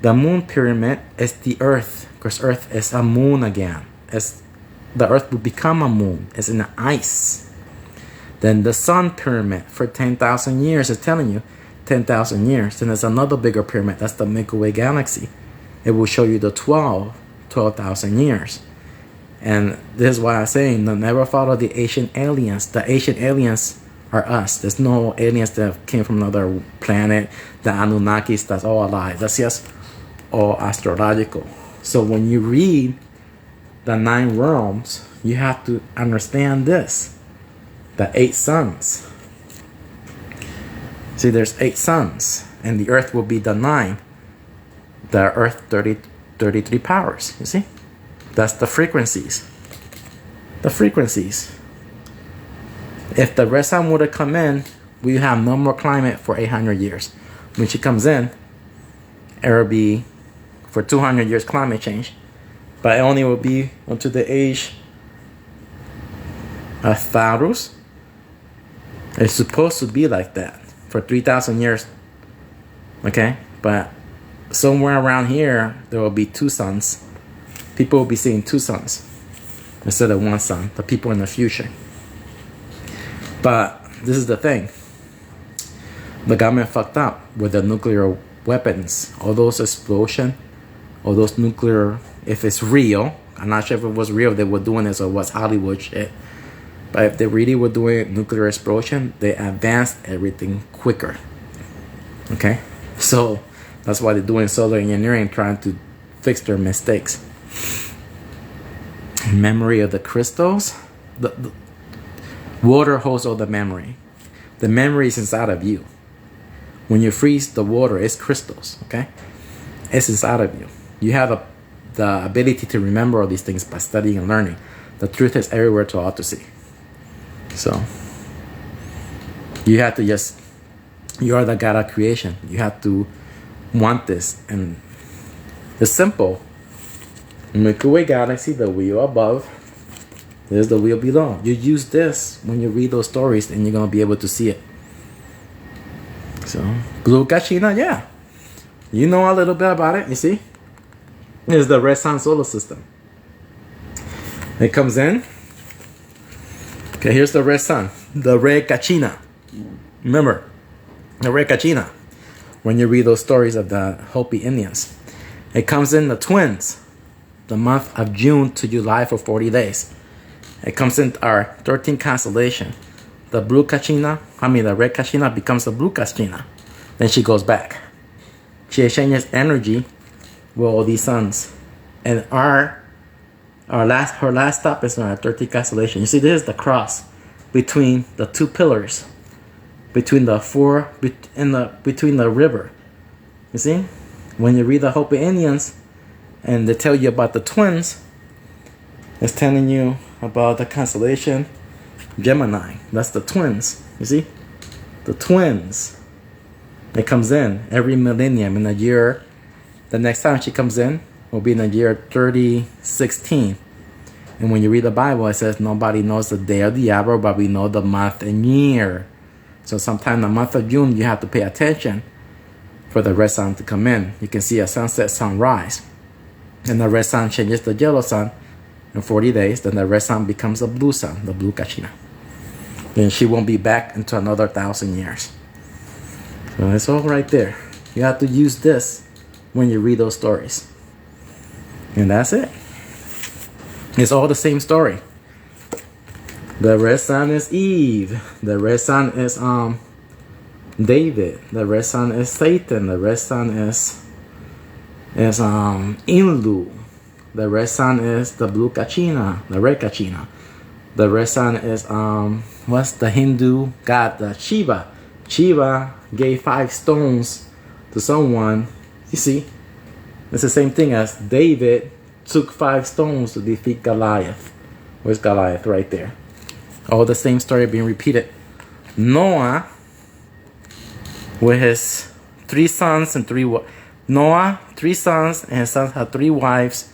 the moon pyramid is the earth, because earth is a moon again. The earth will become a moon. It's in the ice. Then the sun pyramid for 10,000 years is telling you 10,000 years. Then there's another bigger pyramid. That's the Milky Way galaxy. It will show you the 12,000 years. And this is why I'm saying, never follow the ancient aliens. The ancient aliens are us. There's no aliens that came from another planet. The Anunnakis, that's all a lie. That's just all astrological. So when you read the 9 realms, you have to understand this. The 8 suns. See, there's 8 suns, and the earth will be the 9. the Earth 33 powers. You see? That's the frequencies. The frequencies. If the red sun were to come in, we have no more climate for 800 years. When she comes in, it will be for 200 years climate change. But it only will be until the age of Tharos. It's supposed to be like that for 3,000 years. Okay? But somewhere around here, there will be two suns. People will be seeing two suns instead of one sun. The people in the future. But this is the thing. The government fucked up with the nuclear weapons. All those explosions, all those nuclear, if it's real, I'm not sure if it was real, they were doing this or was Hollywood shit. But if they really were doing nuclear explosion, they advanced everything quicker. Okay? So that's why they're doing solar engineering, trying to fix their mistakes. Memory of the crystals. The water holds all the memory. The memory is inside of you. When you freeze the water, it's crystals, okay? It's inside of you. You have the ability to remember all these things by studying and learning. The truth is everywhere to all to see. So, you have to just, you are the God of creation. You have to want this. And it's simple. Milky Way galaxy, the wheel above. There's the wheel below. You use this when you read those stories and you're going to be able to see it. So, blue Kachina, yeah. You know a little bit about it, you see? It's the red sun solar system. It comes in. Okay, here's the red sun. The red Kachina. Remember, the red Kachina. When you read those stories of the Hopi Indians. It comes in the twins. The month of June to July for 40 days. It comes in our 13th constellation. The blue Kachina, the red Kachina becomes the blue Kachina. Then she goes back. She exchanges energy with all these suns. And her last stop is on our 13th constellation. You see, this is the cross between the two pillars. Between the between the river. You see? When you read the Hopi Indians and they tell you about the twins, it's telling you about the constellation Gemini. That's the twins. You see? The twins. It comes in every millennium in a year. The next time she comes in will be in the year 3016. And when you read the Bible, it says nobody knows the day of the hour, but we know the month and year. So sometime in the month of June, you have to pay attention for the red sun to come in. You can see a sunset, sunrise. And the red sun changes the yellow sun in 40 days. Then the red sun becomes a blue sun, the blue Kachina. Then she won't be back into another 1,000 years. So it's all right there. You have to use this when you read those stories. And that's it. It's all the same story. The red sun is Eve. The red sun is David. The red sun is Satan. The red sun is Inlu. The red sun is the blue Kachina, the red Kachina. The red sun is what's the Hindu god, the Shiva. Shiva gave 5 stones to someone. You see, it's the same thing as David took 5 stones to defeat Goliath. Where's Goliath? Right there. All the same story being repeated. Noah, with his 3 sons and 3 Noah, 3 sons, and his sons had 3 wives.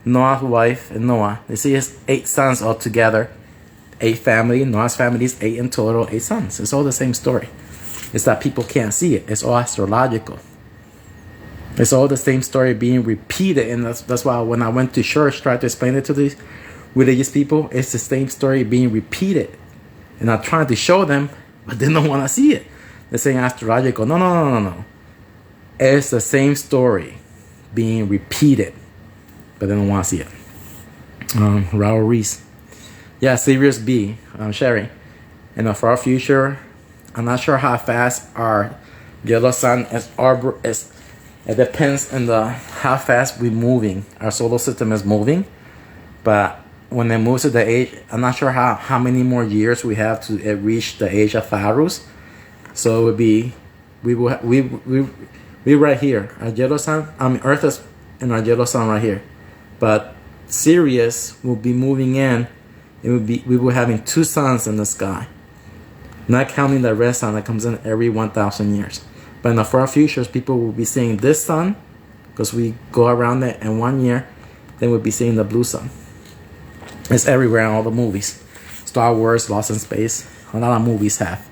Noah's wife and Noah. You see, it's 8 sons altogether. 8 family. Noah's family is 8 in total. 8 sons. It's all the same story. It's that people can't see it. It's all astrological. It's all the same story being repeated, and that's why when I went to church, tried to explain it to these religious people, it's the same story being repeated. And I'm trying to show them, but they don't want to see it. They're saying astrological. No. It's the same story being repeated, but they don't want to see it. Raul Reese. Yeah, Sirius B. Sherry. And for our future, I'm not sure how fast our yellow sun is. It depends on how fast we're moving. Our solar system is moving, but when it moves to the age, I'm not sure how many more years we have to reach the age of Tharos. So it would be we We right here. Our yellow sun. I mean, Earth is in our yellow sun right here. But Sirius will be moving in. We will having two suns in the sky. Not counting the red sun that comes in every 1,000 years. But in the far futures, people will be seeing this sun because we go around it in 1 year. Then we'll be seeing the blue sun. It's everywhere in all the movies. Star Wars, Lost in Space. A lot of movies have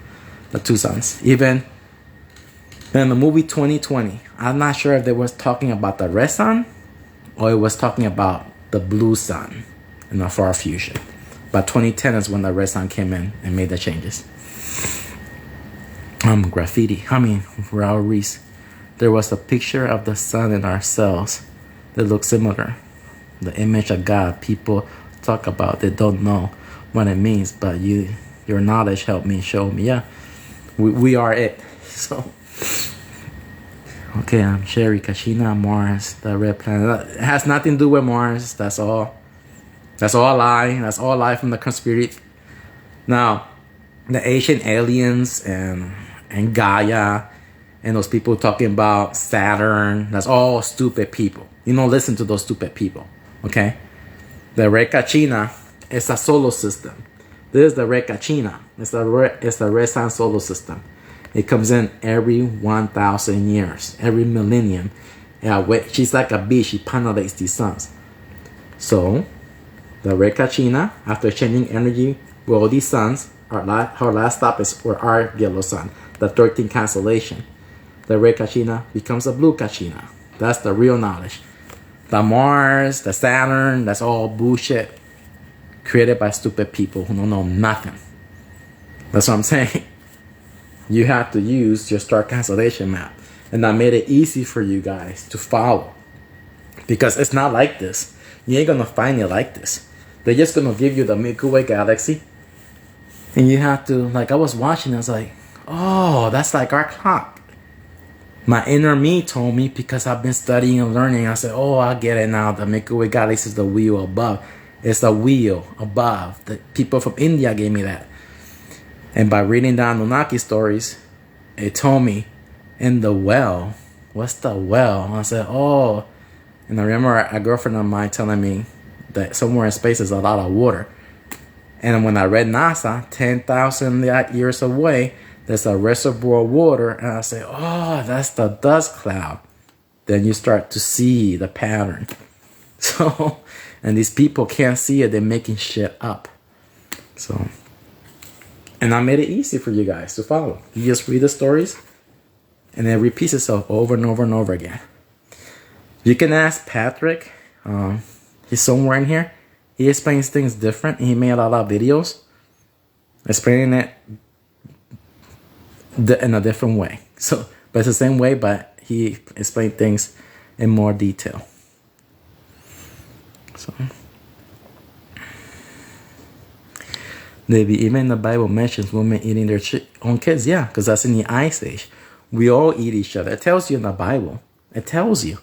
the two suns. Even in the movie 2020, I'm not sure if they was talking about the red sun or it was talking about the blue sun in the far future. But 2010 is when the red sun came in and made the changes. Graffiti. Raul Reese. There was a picture of the sun in our cells that looked similar. The image of God. People talk about, they don't know what it means, but your knowledge helped me, show me. Yeah, we are it. So okay, I'm Sherry Kashina, Mars, the red planet. It has nothing to do with Mars. That's all a lie. That's all a lie from the conspiracy. Now, the Asian aliens and Gaia and those people talking about Saturn, that's all stupid people. You don't listen to those stupid people, okay? The Rekachina is a solar system. This is the Rekachina. It's the red sun solar system. It comes in every 1,000 years, every millennium. Yeah, she's like a bee. She pollinates these suns. So, the Rekachina, after changing energy with all these suns, her last stop is for our yellow sun, the 13th constellation. The Rekachina becomes a blue Kachina. That's the real knowledge. The Mars, the Saturn, that's all bullshit created by stupid people who don't know nothing. That's what I'm saying. You have to use your star constellation map. And I made it easy for you guys to follow. Because it's not like this. You ain't going to find it like this. They're just going to give you the Milky Way galaxy. And you have to, like I was watching, I was like, oh, that's like our clock. My inner me told me, because I've been studying and learning, I said, oh, I get it now. The Milky Way galaxy is the wheel above. It's the wheel above. The people from India gave me that. And by reading the Anunnaki stories, it told me in the well. What's the well? And I said, oh. And I remember a girlfriend of mine telling me that somewhere in space is a lot of water. And when I read NASA, 10,000 years away, there's a reservoir of water. And I say, oh, that's the dust cloud. Then you start to see the pattern. So, and these people can't see it. They're making shit up. So, and I made it easy for you guys to follow. You just read the stories, and it repeats itself over and over and over again. You can ask Patrick. He's somewhere in here. He explains things different. He made a lot of videos explaining it in a different way. So, but it's the same way, but he explained things in more detail. So, maybe even the Bible mentions women eating their own kids. Yeah, because that's in the Ice Age. We all eat each other. It tells you in the Bible. It tells you.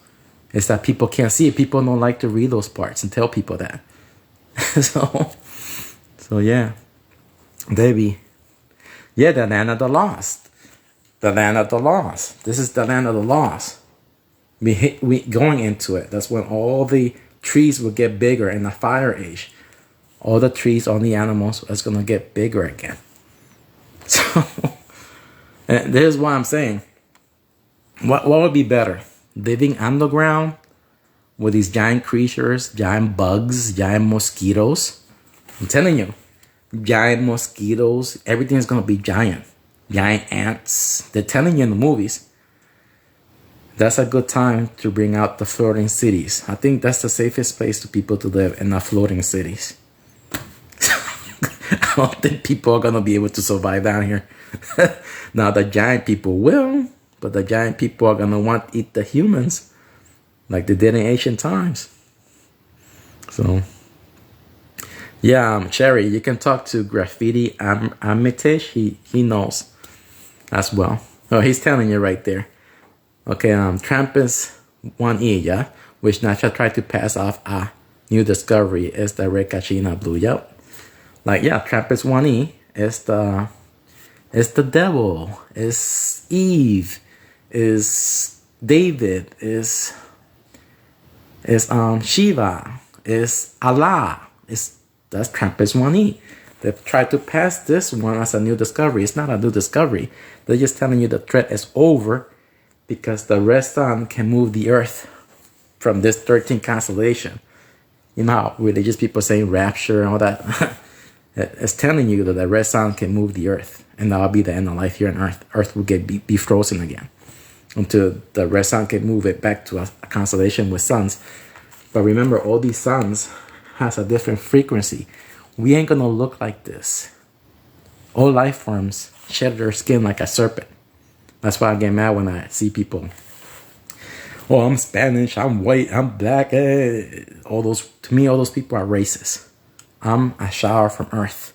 It's that people can't see it. People don't like to read those parts and tell people that. So yeah, baby. Yeah, the land of the lost. The land of the lost. This is the land of the lost. We going into it. That's when all the trees will get bigger in the fire age. All the trees, all the animals is gonna get bigger again. So, and this is what I'm saying. What would be better? Living underground with these giant creatures, giant bugs, giant mosquitoes. I'm telling you, giant mosquitoes, everything's gonna be giant. Giant ants. They're telling you in the movies. That's a good time to bring out the floating cities. I think that's the safest place for people to live, in the floating cities. I don't think people are gonna be able to survive down here. Now the giant people will, but the giant people are gonna want to eat the humans, like they did in ancient times. So, yeah, Sherry, you can talk to Graffiti Amitesh. He knows as well. Oh, he's telling you right there. Okay, Trampus 1E, yeah, which NASA tried to pass off a new discovery is the Rekachina blue. Yep. Like, yeah, Trappist 1E is the devil, is Eve, is David, is Shiva, is Allah. That's Trappist 1E. They've tried to pass this one as a new discovery. It's not a new discovery. They're just telling you the threat is over because the red sun can move the earth from this 13th constellation. You know how religious people say rapture and all that? It's telling you that the red sun can move the earth, and that'll be the end of life here on earth. Earth will be frozen again until the red sun can move it back to a constellation with suns. But remember, all these suns has a different frequency. We ain't gonna look like this. All life forms shed their skin like a serpent. That's why I get mad when I see people. Oh, I'm Spanish, I'm white, I'm black. All those, to me, all those people are racist. I'm a shower from Earth.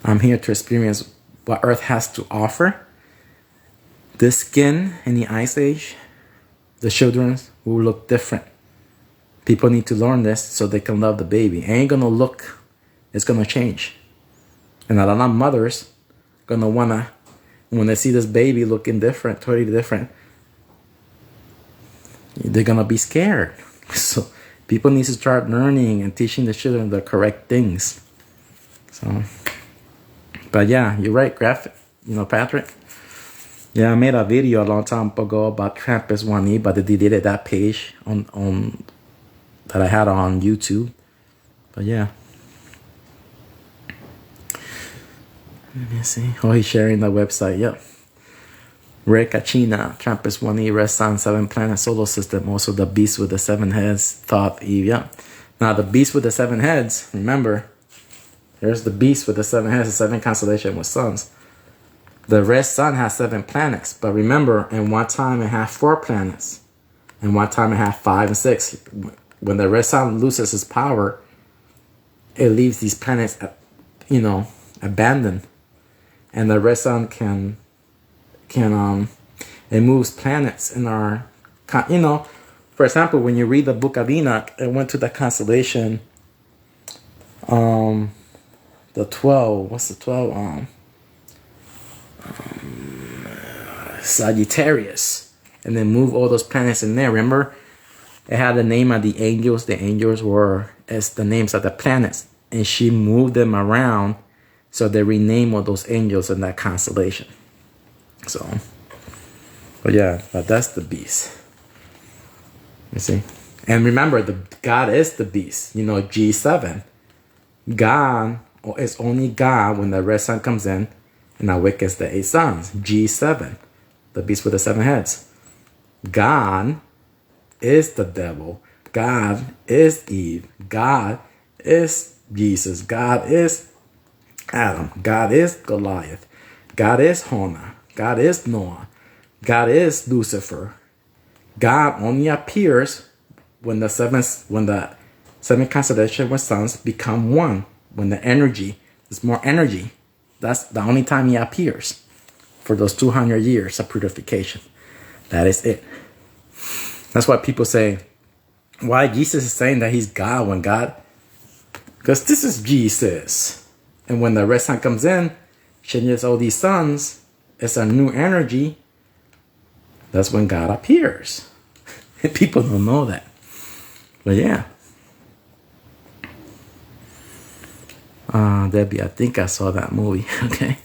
I'm here to experience what Earth has to offer. This skin in the Ice Age, the children will look different. People need to learn this so they can love the baby. It ain't gonna look, it's gonna change. And a lot of mothers gonna wanna, when they see this baby looking different, totally different, they're gonna be scared. So people need to start learning and teaching the children the correct things. So, but yeah, you're right, Patrick. Yeah, I made a video a long time ago about Trappist 1E, but they deleted that page on that I had on YouTube. But yeah. Let me see. Oh, he's sharing the website. Yep. Rekachina, Trappist 1E, Red Sun, 7 planet solar system. Also the beast with the 7 heads, Thoth, Eve. Yeah. Now the beast with the 7 heads, remember, there's the beast with the 7 heads, the 7 constellation with suns. The red sun has 7 planets, but remember, in one time it had 4 planets. In one time it had 5 and 6. When the red sun loses its power, it leaves these planets, abandoned. And the red sun it moves planets in our, for example, when you read the book of Enoch, it went to the constellation, the 12, what's the 12? Sagittarius, and then move all those planets in there. Remember, it had the name of the angels. The angels were as the names of the planets, and she moved them around, so they renamed all those angels in that constellation. So, but that's the beast. You see, and remember, God is the beast. G7. God is only God when the red sun comes in and awakens the 8 suns. G7, the beast with the 7 heads. God is the devil. God is Eve. God is Jesus. God is Adam. God is Goliath. God is Hona. God is Noah. God is Lucifer. God only appears when the 7 constellations with suns become one. When the energy is more energy, that's the only time he appears for those 200 years of purification. That is it. That's why people say, why Jesus is saying that he's God when God, because this is Jesus. And when the red sun comes in, changes all these suns, it's a new energy. That's when God appears. People don't know that. But yeah. Debbie, I think I saw that movie. Okay.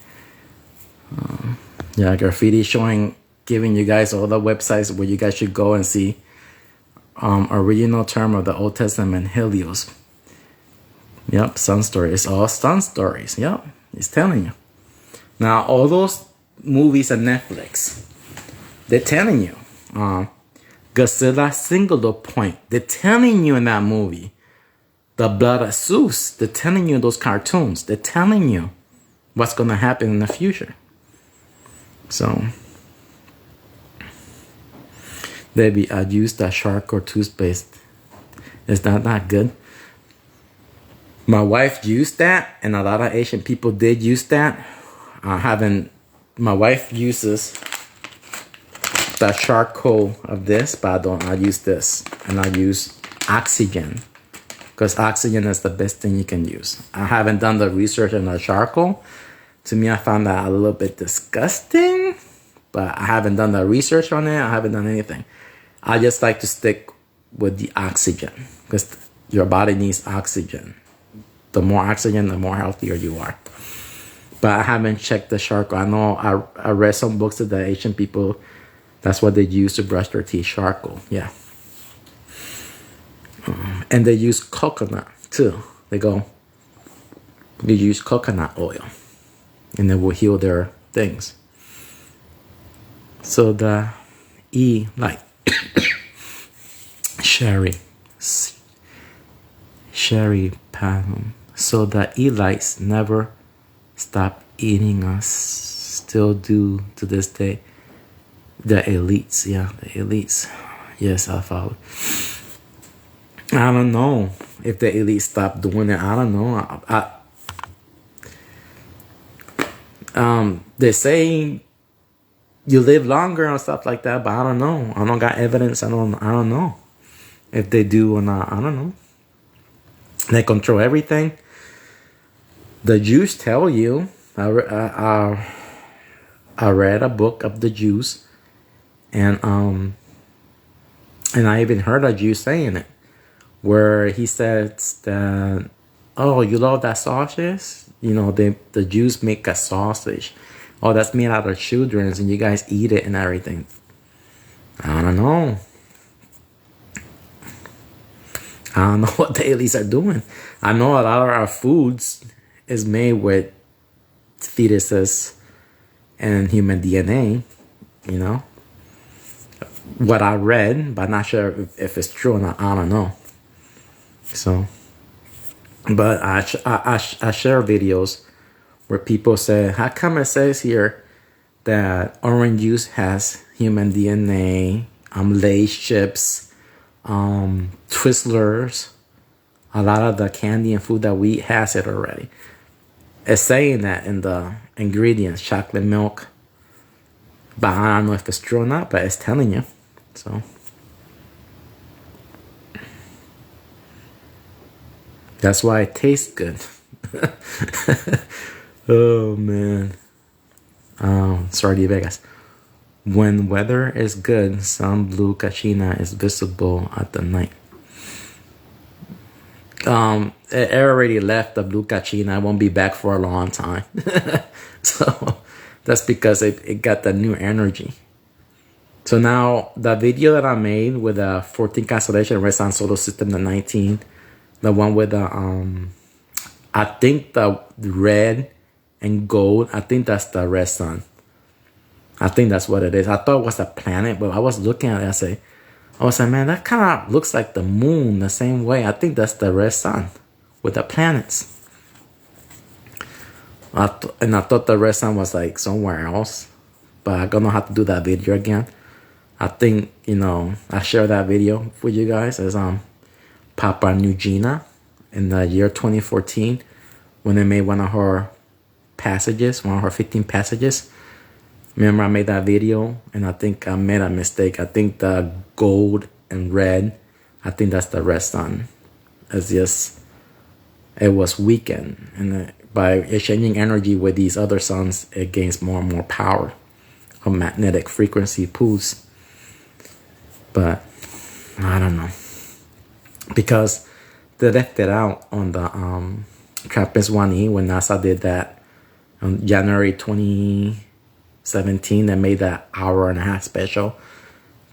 Graffiti showing, giving you guys all the websites where you guys should go and see original term of the Old Testament, Helios. Yep, sun story. It's all sun stories. Yep, it's telling you. Now, all those movies on Netflix, they're telling you. Godzilla Singular Point, they're telling you in that movie. The Blood of Zeus, they're telling you those cartoons. They're telling you what's going to happen in the future. So, Debbie, I used that shark or toothpaste. Is that not good? My wife used that, and a lot of Asian people did use that. My wife uses the charcoal of this, but I use this, and I use oxygen, because oxygen is the best thing you can use. I haven't done the research on the charcoal. To me, I found that a little bit disgusting, but I haven't done the research on it. I haven't done anything. I just like to stick with the oxygen because your body needs oxygen. The more oxygen, the more healthier you are. But I haven't checked the charcoal. I know I read some books that the Asian people, that's what they use to brush their teeth, charcoal. Yeah. And they use coconut too. They use coconut oil and it will heal their things. So the E, like sherry panel. So the elites never stop eating us, still do to this day. The elites, yeah, the elites. Yes, I follow. I don't know if the elites stop doing it. I don't know. They're saying you live longer and stuff like that, but I don't know. I don't got evidence. I don't know if they do or not. I don't know. They control everything. The Jews tell you. I read a book of the Jews, and I even heard a Jew saying it, where he says that, oh, you love that sausage? You know, the Jews make a sausage. Oh, that's made out of children's, and you guys eat it and everything. I don't know. I don't know what the elites are doing. I know a lot of our foods is made with fetuses and human DNA, you know. What I read, but I'm not sure if it's true or not. I don't know. So, but I share videos where people say, how come it says here that orange juice has human DNA, Lay's chips, Twizzlers, a lot of the candy and food that we eat has it already. It's saying that in the ingredients, chocolate milk. But I don't know if it's true or not, but it's telling you. So that's why it tastes good. Oh man. Sorry to Vegas. When weather is good, some blue cachina is visible at the night. It already left the blue cachina. It won't be back for a long time. So that's because it got the new energy. So now the video that I made with the 14 constellation red sun solar system, the 19, the one with the I think the red and gold, I think that's the red sun. I think that's what it is. I thought it was a planet, but I was looking at it. I was like, man, that kind of looks like the moon the same way. I think that's the red sun with the planets. And I thought the red sun was like somewhere else, but I'm gonna have to do that video again. I think, you know, I share that video with you guys as Papua New Guinea in the year 2014 when they made one of her passages, one of her 15 passages. Remember I made that video and I think I made a mistake. I think the gold and red, I think that's the red sun. It's just, it was weakened. And by exchanging energy with these other suns, it gains more and more power. A magnetic frequency pulls. But I don't know. Because they left it out on the TRAPPIST-1E when NASA did that on January 2017. They made that hour-and-a-half special.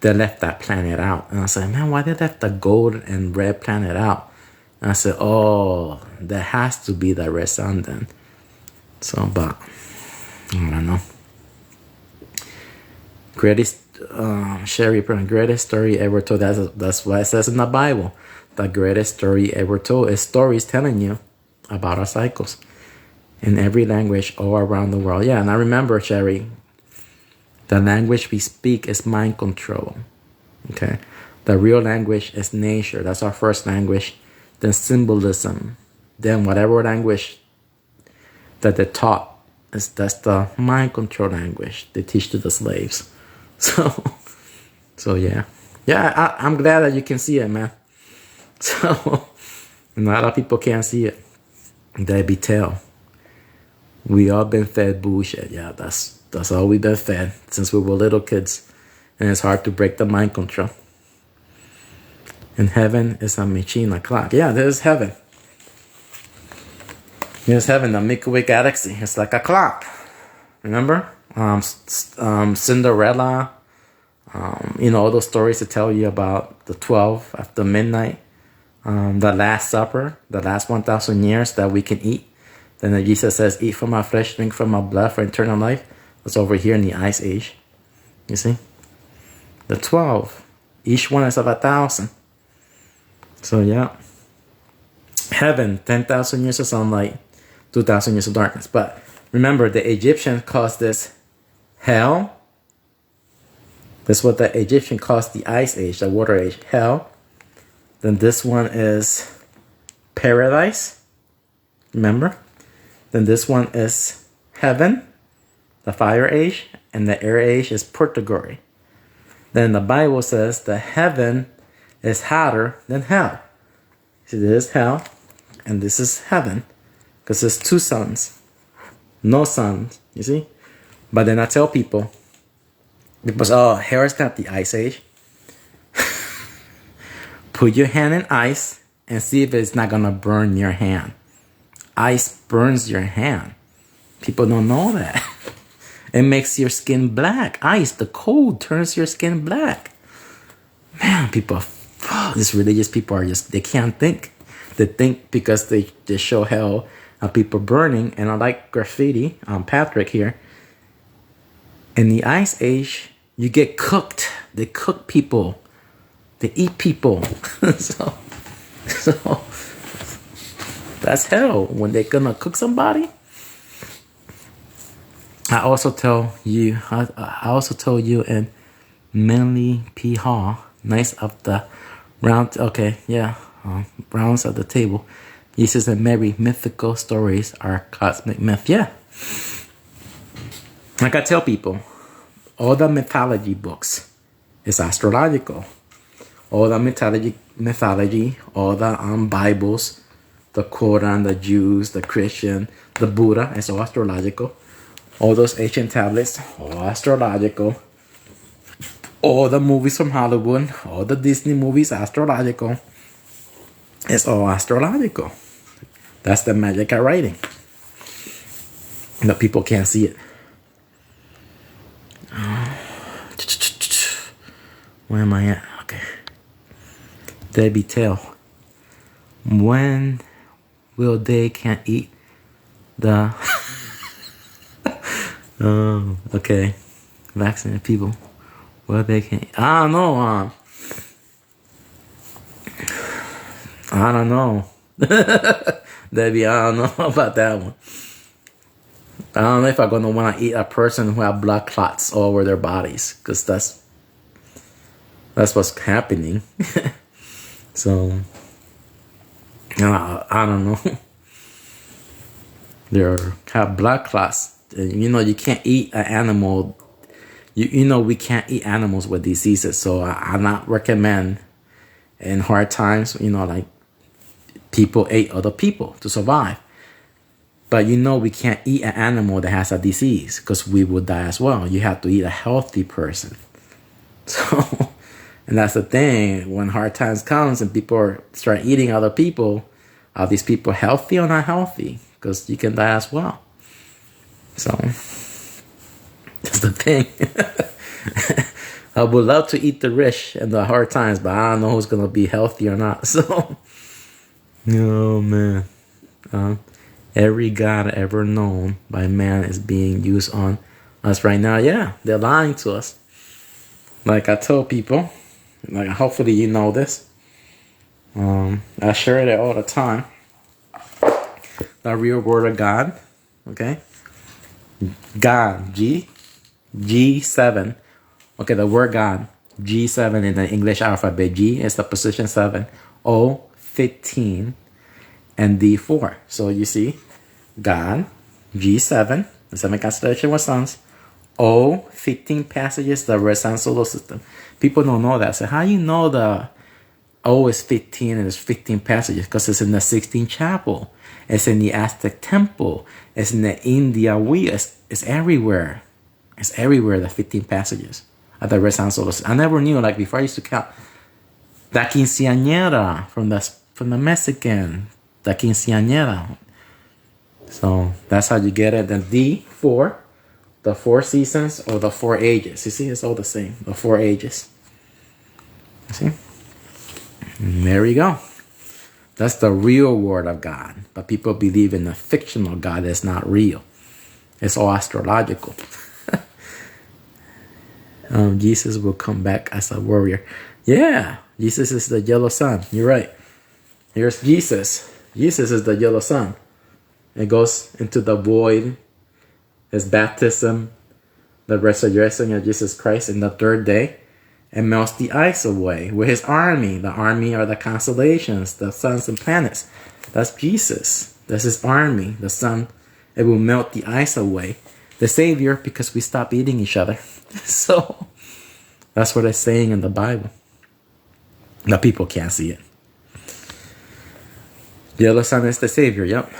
They left that planet out. And I said, man, why did they let the gold and red planet out? And I said, oh, that has to be the red sun then. So, but I don't know. Greatest Sherry, greatest story ever told. That's what it says in the Bible. The greatest story ever told is stories telling you about our cycles in every language all around the world. Yeah, and I remember, Sherry, the language we speak is mind control. Okay, the real language is nature. That's our first language. Then symbolism. Then whatever language that they taught that's the mind control language they teach to the slaves. So yeah, I'm glad that you can see it, man. So a lot of people can't see it. They be tell We all been fed bullshit. Yeah, that's all we've been fed since we were little kids. And it's hard to break the mind control. And heaven is a machine, a clock. Yeah, there's heaven. There's heaven, the Milky Way galaxy. It's like a clock. Remember? Cinderella. All those stories that tell you about the 12 after midnight. The Last Supper, the last 1,000 years that we can eat. Then Jesus says, eat from my flesh, drink from my blood for eternal life. That's over here in the Ice Age. You see? The 12. Each one is of 1,000. So, yeah. Heaven, 10,000 years of sunlight, 2,000 years of darkness. But remember, the Egyptians caused this hell. That's what the Egyptian caused the Ice Age, the Water Age, hell. Then this one is paradise. Remember? Then this one is heaven, the Fire Age, and the Air Age is purgatory. Then the Bible says the heaven is hotter than hell. See, this is hell, and this is heaven, because there's two suns, no suns. You see? But then I tell people, because here is not the Ice Age. Put your hand in ice and see if it's not gonna burn your hand. Ice burns your hand. People don't know that. It makes your skin black. Ice, the cold, turns your skin black. Man, people, these religious people are just, they can't think. They think because they show hell of people burning. And I like graffiti, Patrick here. In the Ice Age, you get cooked. They cook people. They eat people. so that's hell when they're gonna cook somebody. I also told you in Manly P. Hall, nice of the round. Okay, yeah, rounds of the table. Jesus and Mary, mythical stories are cosmic myth. Yeah, like I tell people, all the mythology books is astrological. All the mythology, all the Bibles, the Quran, the Jews, the Christian, the Buddha, it's all astrological. All those ancient tablets, all astrological. All the movies from Hollywood, all the Disney movies, astrological. It's all astrological. That's the magic of writing. The people can't see it. Where am I at? Okay. Debbie Tail. When will they can't eat the oh, okay. Vaccinated people. Well, they can't. I don't know. I don't know. Debbie, I don't know about that one. I don't know if I'm gonna want to eat a person who have blood clots all over their bodies, because that's what's happening. So, I don't know. They have blood clots. You can't eat an animal. We can't eat animals with diseases. So I not recommend in hard times, like people ate other people to survive. But we can't eat an animal that has a disease, because we would die as well. You have to eat a healthy person. So, and that's the thing. When hard times comes and people start eating other people, are these people healthy or not healthy? Because you can die as well. So, that's the thing. I would love to eat the rich in the hard times, but I don't know who's going to be healthy or not. So, oh man. Every God ever known by man is being used on us right now. Yeah, they're lying to us. Like I told people, like hopefully you know this. I share it all the time. The real word of God, okay? God, G7. Okay, the word God, G7 in the English alphabet. G is the position 7, O 15, and D4. So you see, God, G7, the 7 constellation with suns, O 15 passages, the red sun solar system. People don't know that. So how you know O is 15 and there's 15 passages because it's in the Sistine Chapel. It's in the Aztec temple. It's in the India wheel. It's everywhere. It's everywhere, the 15 passages at the Renaissance. I never knew, like before I used to count. La quinceañera from the Mexican. La quinceañera. So that's how you get it. Then D4, the 4 seasons or the 4 ages. You see, it's all the same. The 4 ages. You see? And there you go. That's the real word of God. But people believe in a fictional God that's not real. It's all astrological. Jesus will come back as a warrior. Yeah, Jesus is the yellow sun. You're right. Here's Jesus. Jesus is the yellow sun. It goes into the void. His baptism, the resurrection of Jesus Christ in the 3rd day, and melts the ice away with his army. The army are the constellations, the suns and planets. That's Jesus. That's his army. The sun, it will melt the ice away. The Savior, because we stop eating each other. So that's what it's saying in the Bible. The people can't see it. Yellow sun is the Savior. Yep.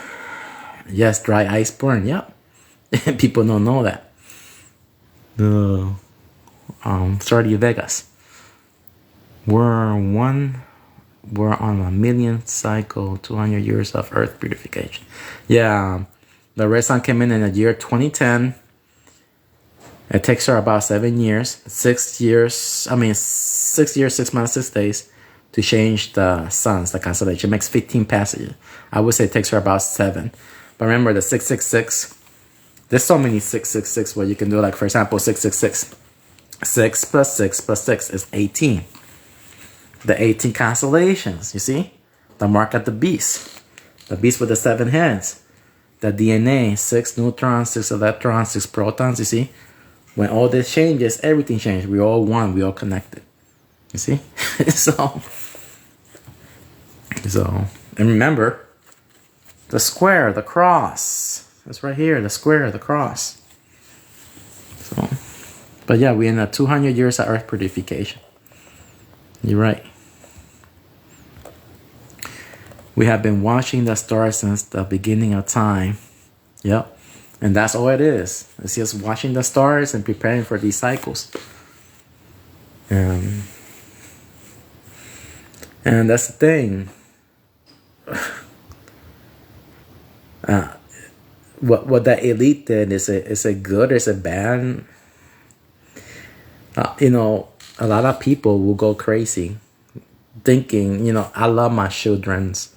Yes, dry ice burn. Yep. People don't know that. The Starry Vegas. We're on a million cycle, 200 years of Earth purification. Yeah, the red sun came in the year 2010. It takes her about 7 years, 6 years, 6 months, 6 days to change the suns, the constellation. It makes 15 passages. I would say it takes her about 7. But remember the 666. There's so many 666 where you can do, like, for example, 666. 6 plus 6 plus 6 is 18. The 18 constellations, you see? The mark of the beast. The beast with the 7 heads. The DNA, 6 neutrons, 6 electrons, 6 protons, you see? When all this changes, everything changes. We're all one. We're all connected. You see? So, and remember, the square, the cross. That's right here, the square, the cross. So, but yeah, we're in a 200 years of Earth purification. You're right. We have been watching the stars since the beginning of time. Yep. And that's all it is. It's just watching the stars and preparing for these cycles. And that's the thing. What that elite did, is it good or is it bad? A lot of people will go crazy thinking, I love my childrens.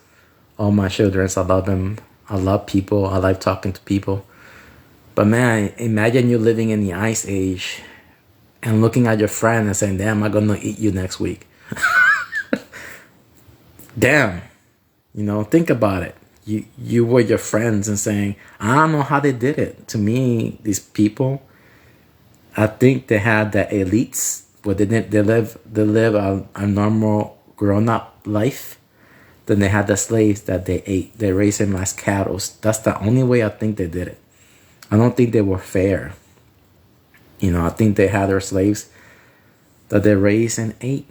All my childrens, I love them. I love people. I like talking to people. But man, imagine you living in the Ice Age and looking at your friend and saying, damn, I'm going to eat you next week. Damn. Think about it. You were your friends and saying, I don't know how they did it. To me, these people, I think they had the elites where they live a normal grown-up life. Then they had the slaves that they ate. They raised them as cattle. That's the only way I think they did it. I don't think they were fair. I think they had their slaves that they raised and ate.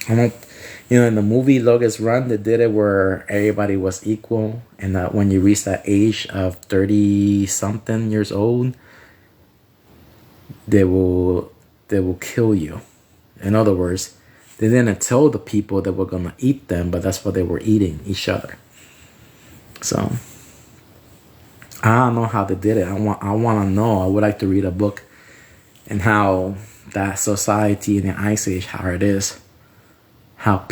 In the movie Longest Run, they did it where everybody was equal. And that when you reach that age of 30-something years old, they will kill you. In other words, they didn't tell the people that were going to eat them, but that's what they were eating, each other. So I don't know how they did it. I want to know. I would like to read a book and how that society in the Ice Age, how it is. How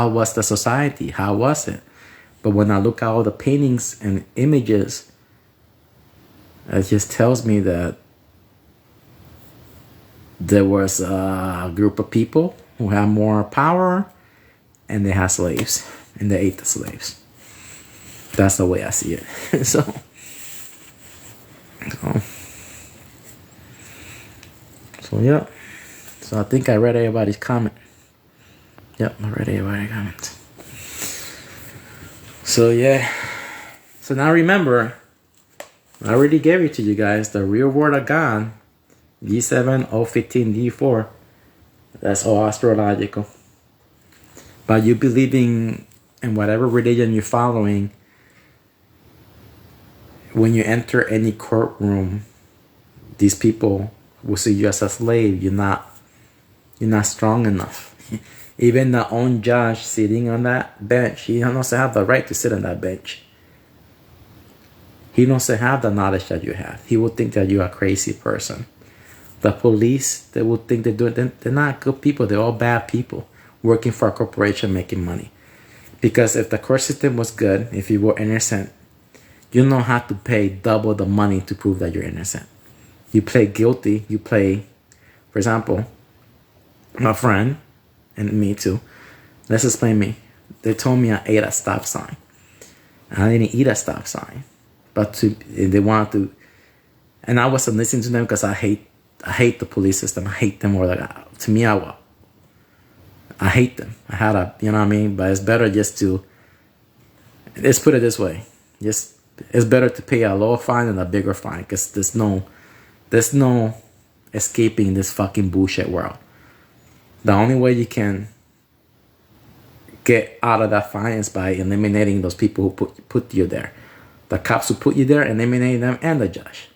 was the society? How was it? But when I look at all the paintings and images, it just tells me that there was a group of people who had more power and they had slaves and they ate the slaves. That's the way I see it. So yeah. So I think I read everybody's comment. Yep, I read everybody's comments. So yeah. So now remember, I already gave it to you guys. The real word of God, D7, O15, D4. That's all astrological. By you believing in whatever religion you're following, when you enter any courtroom, these people will see you as a slave. You're not strong enough. Even the own judge sitting on that bench, he doesn't have the right to sit on that bench. He doesn't have the knowledge that you have. He will think that you're a crazy person. The police, they will think they're not good people. They're all bad people working for a corporation making money. Because if the court system was good, if you were innocent, you don't have to pay double the money to prove that you're innocent. You play guilty. You play, for example, my friend and me too. Let's explain me. They told me I ate a stop sign. I didn't eat a stop sign, but they wanted to, and I wasn't listening to them because I hate the police system. I hate them. Or like, to me, I hate them. I had a, you know what I mean. But it's better just to, let's put it this way. Just, it's better to pay a lower fine than a bigger fine, because there's no escaping this fucking bullshit world. The only way you can get out of that fine is by eliminating those people who put you there. The cops who put you there, eliminating them, and the judge.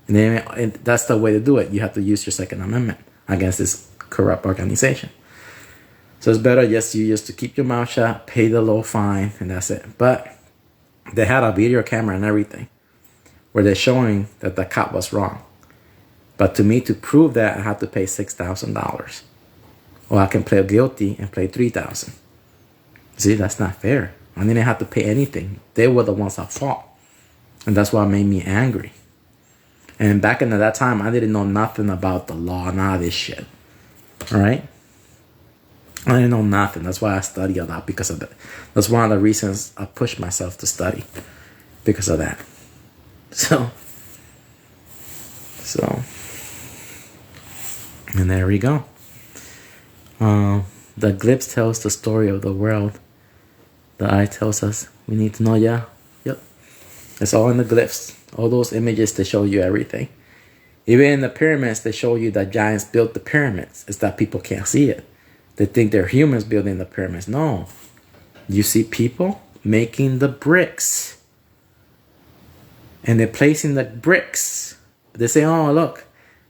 And that's the way to do it. You have to use your Second Amendment against this corrupt organization. So it's better just to keep your mouth shut, pay the low fine, and that's it. But they had a video camera and everything where they're showing that the cop was wrong. But to me, to prove that, I have to pay $6,000. Or I can play guilty and pay $3,000. See, that's not fair. I didn't have to pay anything. They were the ones at fault. And that's what made me angry. And back in that time, I didn't know nothing about the law, none of this shit. All right? I didn't know nothing. That's why I study a lot, because of that. That's one of the reasons I pushed myself to study, because of that. So, and there we go. The eclipse tells the story of the world. The eye tells us we need to know. Yeah, yep. It's all in the glyphs. All those images, they show you everything. Even in the pyramids, they show you that giants built the pyramids. It's that people can't see it. They think they're humans building the pyramids. No. You see people making the bricks. And they're placing the bricks. They say, oh, look,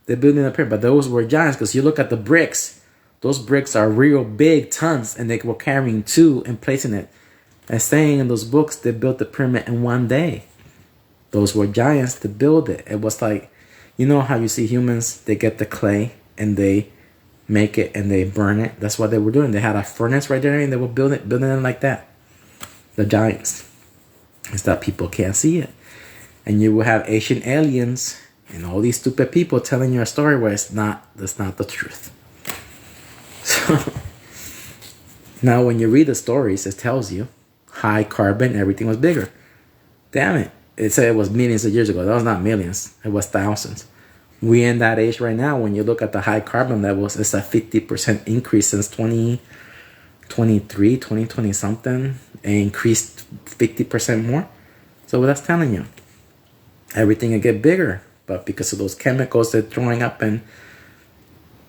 they're building a pyramid. But those were giants, because you look at the bricks. Those bricks are real big, tons, and they were carrying two and placing it. And saying in those books, they built the pyramid in one day. Those were giants to build it. It was like, you know how you see humans, they get the clay and they make it and they burn it. That's what they were doing. They had a furnace right there and they were building it like that. The giants. It's that people can't see it. And you will have Asian aliens and all these stupid people telling you a story where that's not the truth. So now when you read the stories, it tells you high carbon, everything was bigger. Damn it. It said it was millions of years ago. That was not millions. It was thousands. We in that age right now, when you look at the high carbon levels, it's a 50% increase since 2023, 2020 something. It increased 50% more. So what that's telling you, everything will get bigger. But because of those chemicals they're throwing up in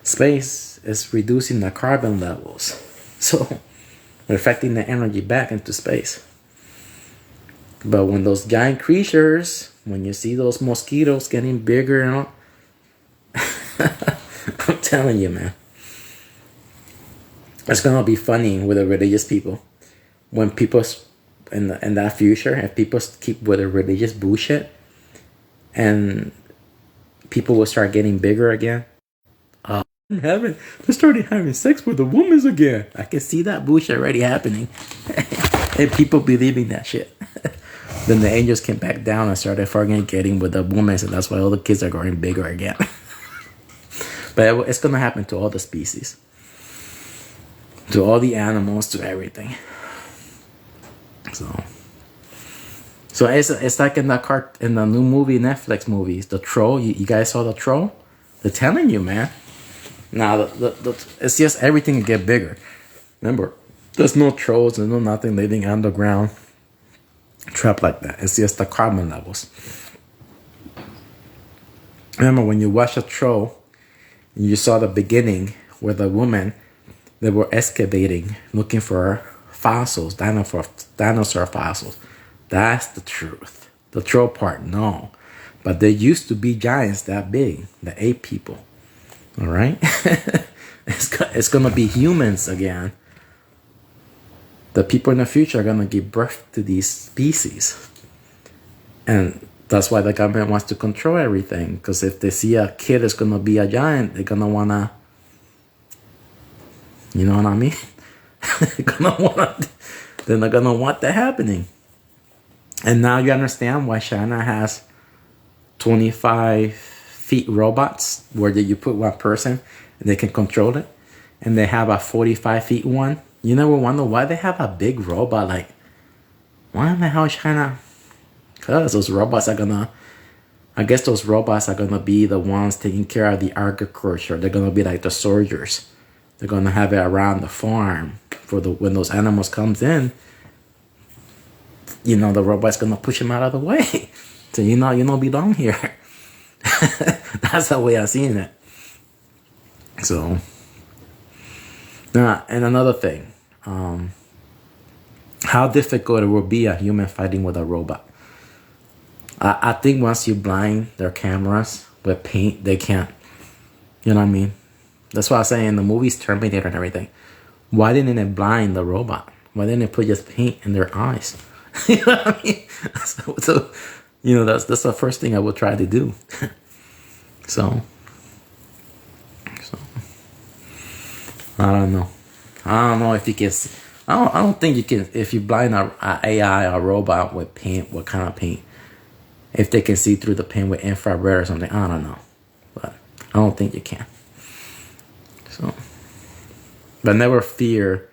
space, it's reducing the carbon levels. So they're affecting the energy back into space. But when those giant creatures, when you see those mosquitoes getting bigger and all, I'm telling you, man, it's gonna be funny with the religious people. When people in that future, if people keep with the religious bullshit, and people will start getting bigger again. They started having sex with the women again. I can see that bullshit already happening. And people believing that shit. Then the angels came back down and started fornicating with the women, and that's why all the kids are growing bigger again. But it's gonna happen to all the species, to all the animals, to everything. So it's like in the new movie, Netflix movies, The Troll. You guys saw The Troll? They're telling you, man. Now it's just everything will get bigger. Remember, there's no trolls, there's no nothing living underground, trapped like that. It's just the carbon levels. Remember when you watch a troll, you saw the beginning with a woman. They were excavating, looking for fossils, dinosaur fossils. That's the truth. The troll part, no. But there used to be giants that big, the ape people. All right? It's going to be humans again. The people in the future are going to give birth to these species. And that's why the government wants to control everything. Because if they see a kid is going to be a giant, they're going to want to, you know what I mean? They're not going to want that happening. And now you understand why China has 25 feet robots where you put one person and they can control it. And they have a 45 feet one. You never wonder why they have a big robot. Like, why in the hell China? Because those robots are gonna, I guess those robots are gonna be the ones taking care of the agriculture. They're gonna be like the soldiers. They're gonna have it around the farm for when those animals comes in. You know, the robot's gonna push them out of the way. So you don't belong here. That's the way I'm seeing it. So, and another thing, how difficult it will be a human fighting with a robot. I think once you blind their cameras with paint, they can't. You know what I mean? That's why I say in the movies Terminator and everything. Why didn't they blind the robot? Why didn't they put just paint in their eyes? You know what I mean? So you know, that's the first thing I would try to do. So I don't know. I don't know if you can. I don't think you can. If you blind a AI or a robot with paint, what kind of paint? If they can see through the paint with infrared or something, I don't know. But I don't think you can. So, but never fear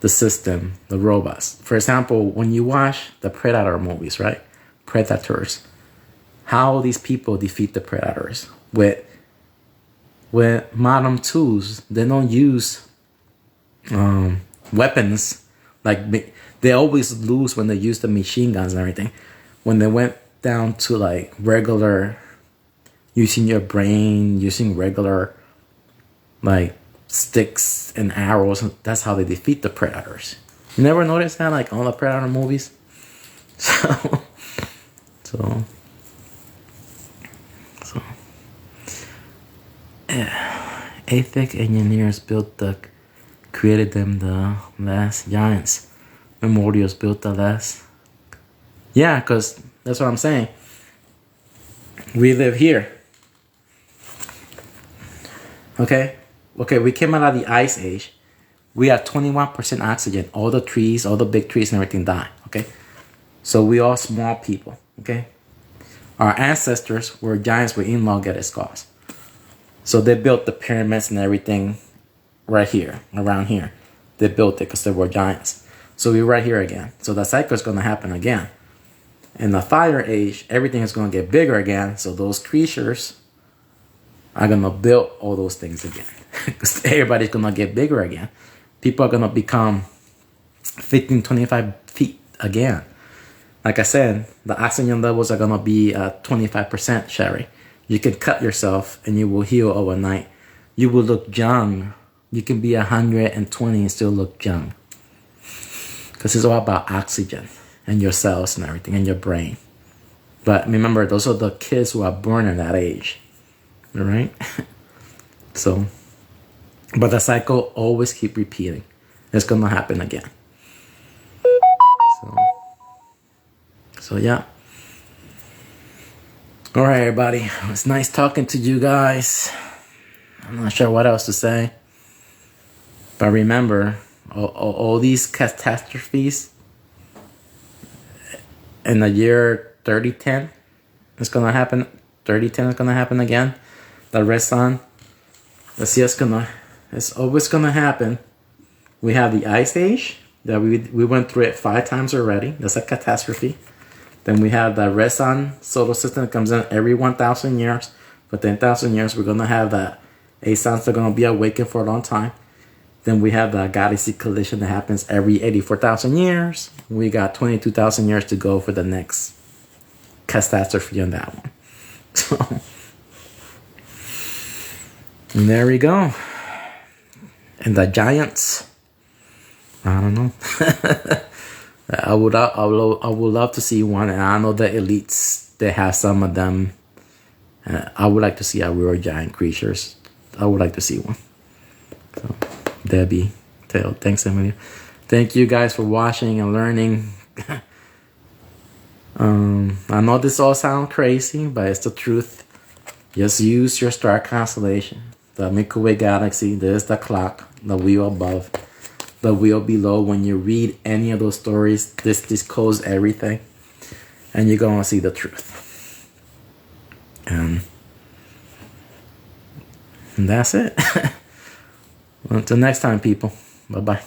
the system, the robots. For example, when you watch the Predator movies, right? Predators. How these people defeat the predators with modern tools. They don't use weapons. Like they always lose when they use the machine guns and everything. When they went down to like regular using your brain, using regular like sticks and arrows, that's how they defeat the predators. You never notice that, like all the Predator movies? So yeah. Aztec engineers created them the last giants. Memorials built the last. Yeah, because that's what I'm saying. We live here. Okay, we came out of the Ice Age. We had 21% oxygen. All the trees, all the big trees and everything died. Okay, so we all small people. Okay, our ancestors were giants with elongated skulls. So they built the pyramids and everything right here, around here. They built it because they were giants. So we're right here again. So the cycle is going to happen again. In the Fire Age, everything is going to get bigger again. So those creatures are going to build all those things again. Because everybody's going to get bigger again. People are going to become 15, 25 feet again. Like I said, the oxygen levels are going to be 25%, Sherry. You can cut yourself and you will heal overnight. You will look young. You can be 120 and still look young. Because it's all about oxygen and your cells and everything and your brain. But remember, those are the kids who are born in that age. All right? So, but the cycle always keep repeating. It's going to happen again. So yeah. All right, everybody. It's nice talking to you guys. I'm not sure what else to say. But remember, all these catastrophes in the year 3010, it's going to happen. 3010 is going to happen again. The red sun. It's always going to happen. We have the Ice Age. That we went through it 5 times already. That's a catastrophe. Then we have the red sun solar system that comes in every 1,000 years. For 10,000 years, we're going to have the 8 suns that are going to be awakened for a long time. Then we have the galaxy collision that happens every 84,000 years. We got 22,000 years to go for the next catastrophe on that one. So, and there we go. And the giants, I don't know. I would love to see one, and I know the elites, they have some of them. I would like to see our real giant creatures. I would like to see one. So, Debbie, Tail, thanks, Emily. Thank you guys for watching and learning. I know this all sounds crazy, but it's the truth. Just use your star constellation. The Milky Way galaxy, there's the clock, the wheel above, the wheel below. When you read any of those stories, this discloses everything, and you're going to see the truth. And that's it. Until next time, people. Bye-bye.